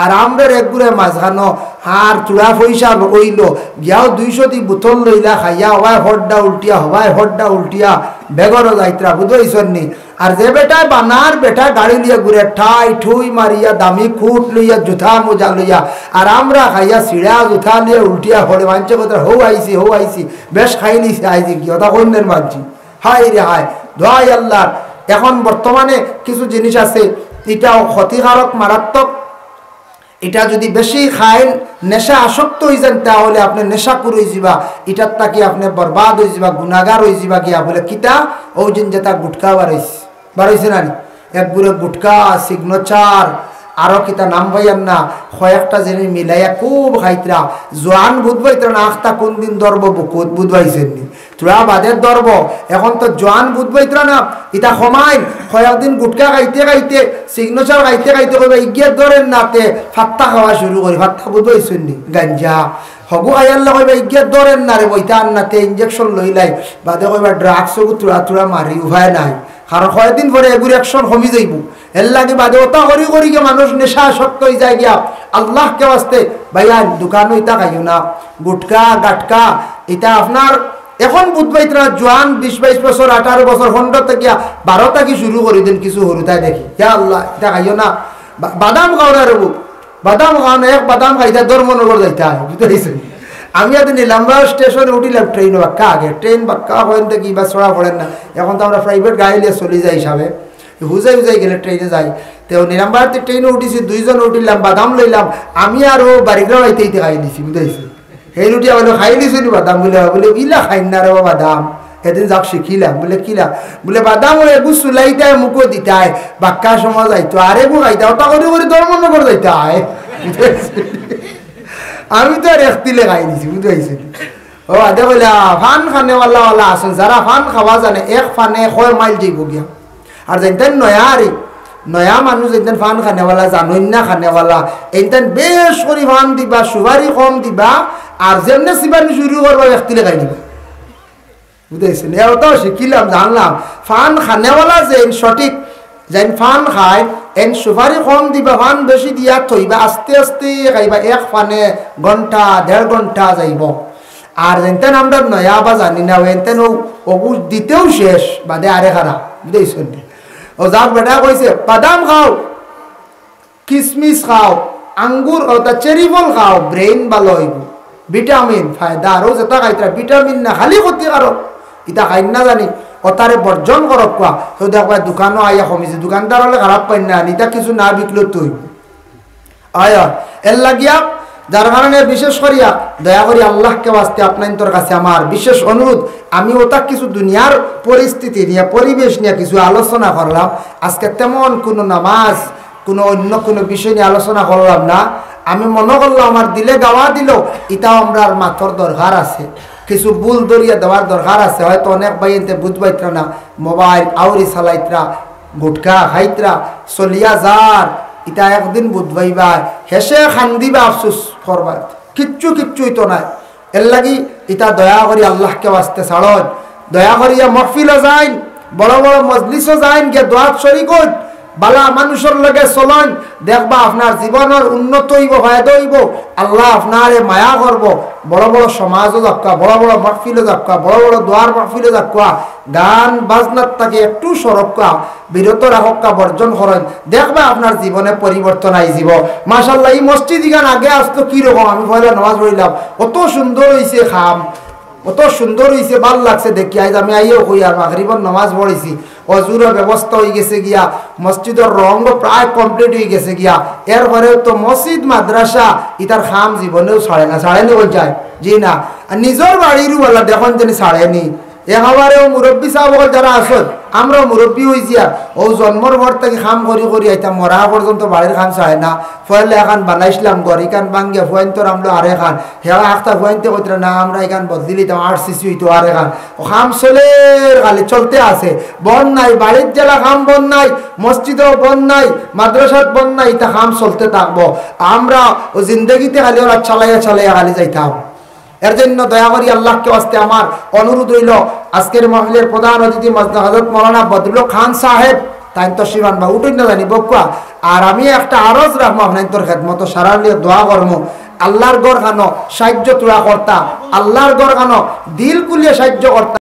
Speaker 1: আর আমরা একগুড়ে মাঝখানো হার চূড়া পয়সা হইল গিয়াও 200 দি বোতল লইলা খাইয়া হওয়ায় হড্ডা উল্টিয়া বেগরও যাইত্রা বুঝইছন নি। আর যে বেটায় বানার বেটা গাড়ি লিয়া ঘুরে ঠাই ঠুই মারিয়া দামি খুট লইয়া জুথা মোজা লইয়া, আর আমরা খাইয়া সিঁড়া জুথা লিয়া উল্টিয়া হলে মানছে কথা হৌ আইছি বেশ খাই নিছি আইছি কি ওটা কন্যের মানছি। হাই রে হায় দোয়াই আল্লাহ। এখন বর্তমানে কিছু জিনিস আছে এটাও ক্ষতিকারক মারাত্মক। এটা যদি বেশি খাইন নেশা আসক্ত হয়ে যান তাহলে আপনি নেশাকুর হয়ে যাবা, এটার তাকে আপনি বরবাদ হয়ে যাবা, গুণাগার হয়ে যাবা গিয়া বলে কিতা ও দিন যেটা গুটকা বাড়াইছে না এক বুড়ে গুটকা সিগনেচার আরো কিতা নাম ভাইয়ার না কয়েকটা জিনিস মিলাইয়া খুব খাইতরা জোয়ান বুধবাইতরা না আখতা কোন দিন ধরব বুকুত বুধবাইছেন নি তোরা বাদের ধরব। এখন তো জোয়ান বুধবাইতরা না ইটা সমাইন কয়েকদিন গুটকা খাইতে সিগনেচার খাইতে কইবা ইগিয়ে ধরেন নাতে ফাত্তা খাওয়া শুরু করি, ফাত্তা বুধবাইছেন নি গাঞ্জা হগু আয়াল্লা কইবা ইগিয়ে ধরেন না রে বইতা আন্নাতে ইঞ্জেকশন লইলাই বাদে কইবা ড্রাগস তোরা মারি উপায় নাই। কারণ কয়েকদিন পরে এগুলো অ্যাকশন কমি যাইব, এর লাগে বাদে ওটা করি গিয়ে মানুষ নেশা আসক্ত হয়ে যায় গিয়া। আল্লাহকে আসতে ভাইয়া দোকান ইটা খাইও না, গুটকা গাটকা এটা আপনার এখন বুধবাইতরা জোয়ান 20-22 বছর 18 বছর 15 থেকে 12 থেকে শুরু করে দেন কিছু হরুতায় দেখি হে আল্লাহ এটা খাইও না। বাদাম খাও না রে বাদাম খাও না, এক বাদাম খাইতে ধর্মনগর যাইতে হয় বুঝতে পারছি। আমি এদিন নিলামবাগ স্টেশনে উঠিলাম ট্রেন বাক্কা আগে ট্রেন বাক্কা হয়েন থেকে বা ছড়া পড়েন না, এখন তো আমরা প্রাইভেট গাড়ি নিয়ে চলে যাই হিসাবে হুজাই গেলে ট্রেনে যাই। তো নিলামবাগতে ট্রেনে উঠিছি 2 জন উঠিলাম বাদাম লইলাম, আমি আর ও বাড়িগ্রাম আইতে খাই নিছি বুঝাইছি। সেই রুটি বলে খাই নিছি নি বাদাম বলে ইলা খাই না রে বাদাম। সেদিন যাক শিখিলাম বলে কিলা বলে বাদাম এগু চুলাইতে মুখো দিতায় বাক্কা সময় যাইতো আর এগু খাইতে ওটা করে ধর্মনগর যাইতে হয়। আমি তো আর একতিলে খাই দিছি বুঝতে পারছি। ও আদে বলে ফান খানেওয়ালা আসেন যারা ফান খাওয়া জানে এক ফানে 6 মাইল যাইব গিয়া। আর যেতেন নয়া মানুষ যেতেন ফান খানেওয়ালা জানুন না খানেওয়ালা এইতেন বেশ করে ফান দিবা সুপারি কম দিবা আর যেমনে সিবানি শুরু করবা একতিলে খাই দিবা বুঝতেছেন। এটাও শিখিলাম জানলাম ফান খানেওয়ালা যে সঠিক যেন ফান খায় এন সুপারি কম দিবা ফান বেশি দিয়া থইবা আস্তে আস্তে খাইবা এক ফানে ঘন্টা 1.5 ঘন্টা যাইব। আর যেতেন আমরা নয়া বা জানি না এনতেন ওগু দিতেও শেষ বাদে আরে খারাপ বুঝতেছেন। ও যাক বেটা কইছে বাদাম খাও কিসমিস খাও আঙ্গুর চেরি ফল খাও ব্রেইন ভালো হইব ভিটামিন ফায়দা আরও যেটা খাইতরা ভিটামিন না খালি ক্ষতিকারক এটা খাই না জানি ওটারে বর্জন করক কোয়া তো দেখবা দোকানও আইয়া কমিছে দোকানদার হলে খারাপ পাই না নিতা কিছু না বিকলো তুই আয়া এর লাগিয়া যার কারণে বিশেষ করিয়া দয়া করি আল্লাহকে বাস্তে আপনার কাছে আমার বিশেষ অনুরোধ। আমি ওটা কিছু দুনিয়ার পরিস্থিতি নিয়ে পরিবেশ নিয়ে কিছু আলোচনা করলাম আজকে, তেমন কোনো নামাজ কোনো অন্য কোনো বিষয় নিয়ে আলোচনা করলাম না। আমি মনে করলাম আমার দিলে গাওয়া দিল এটাও আমরা মাথর দরকার আছে, কিছু ভুল দরিয়া দেওয়ার দরকার আছে। হয়তো অনেক বাইনতে বুঝবাইত্রা না মোবাইল আউরি চালাইত্রা গুটকা খাইত্রা চলিয়া যার এটা একদিন বুধবাইবা হেসে খান্দিবা আফসোস করবা কিচ্ছুই তো নাই। এর লাগি এটা দয়া করি আল্লাহকে বাঁচতে ছাড়ন, দয়া করিয়া মহফিলও যাইন বড় বড় মজলিসও যাইন গিয়ে দোয়াত শরীক হইন বালা মানুষের লগে চলন দেখবা আপনার জীবনের উন্নত হইব ফায়দা হইব, আল্লাহ আপনারে মায়া করব। বড় বড় সমাজও যাক্কা বড় বড় মহফিলও যাক্কা বড় বড় দোয়ার মহফিলও যাক্কা গান বাজনার তাকে একটু সরক্কা বিরত রাখক্কা বর্জন করেন দেখবা আপনার জীবনে পরিবর্তন আইজিব। মাশাআল্লাহ এই মসজিদ গান আগে আসতো কিরকম আমি পয়লা নামাজ পড়লাম কত সুন্দর হয়েছে খাম কত সুন্দর হয়েছে ভাল লাগছে দেখি। আজ আমি আইও কই আর মাগরিবের নামাজ পড়েছি অজুরের ব্যবস্থা হয়ে গেছে গিয়া মসজিদের রঙ প্রায় কমপ্লিট হয়ে গেছে গিয়া। এরপরে তো মসজিদ মাদ্রাসা ইতার খাম জীবনেও ছাড়েনি বল যায় জি না নিজের বাড়িরও বলা দেখুন যিনি ছাড়েনি একেবারেও মুরব্বী সাহেব যারা আসত আমরাও মুরব্বী হয়েছি ও জন্মর ঘর থেকে খাম করি আইতাম মরা পর্যন্ত বাড়ির খাম চায় না ফলে এখান বানাইছিলাম ঘর এখান ভাঙ্গিয়া ফুয়াইন্তর আমরা আর এখান হেয়া একটা ফুয়াইনতে কইতে না আমরা এখান বদলি দিতাম 8 সিসি হইতো আর এখান খাম চলে খালি চলতে আছে বন নাই বাড়ির জেলা খাম বন নাই মসজিদেও বন নাই মাদ্রাসাত বন নাই তা খাম চলতে থাকবো আমরা ও জিন্দগিতে খালি ওরা চালাইয়া খালি যাইতাম। এর জন্য দয়া করি আল্লাহকে বাস্তে আমার অনুরোধ হইল আজকের মাহফিলের প্রধান অতিথি হযরত মাওলানা বদরুল খান সাহেব তাই তো শিবান বা উঠুন না জানি বকুয়া আর আমি একটা আরজ রাখবো আপনার তোর খেদমত সারা নিয়ে দোয়া করবো আল্লাহর গড় খানো সাহায্য তোরা করতা আল্লাহর গড় খানো দিল কুলিয়ে সাহায্য করতা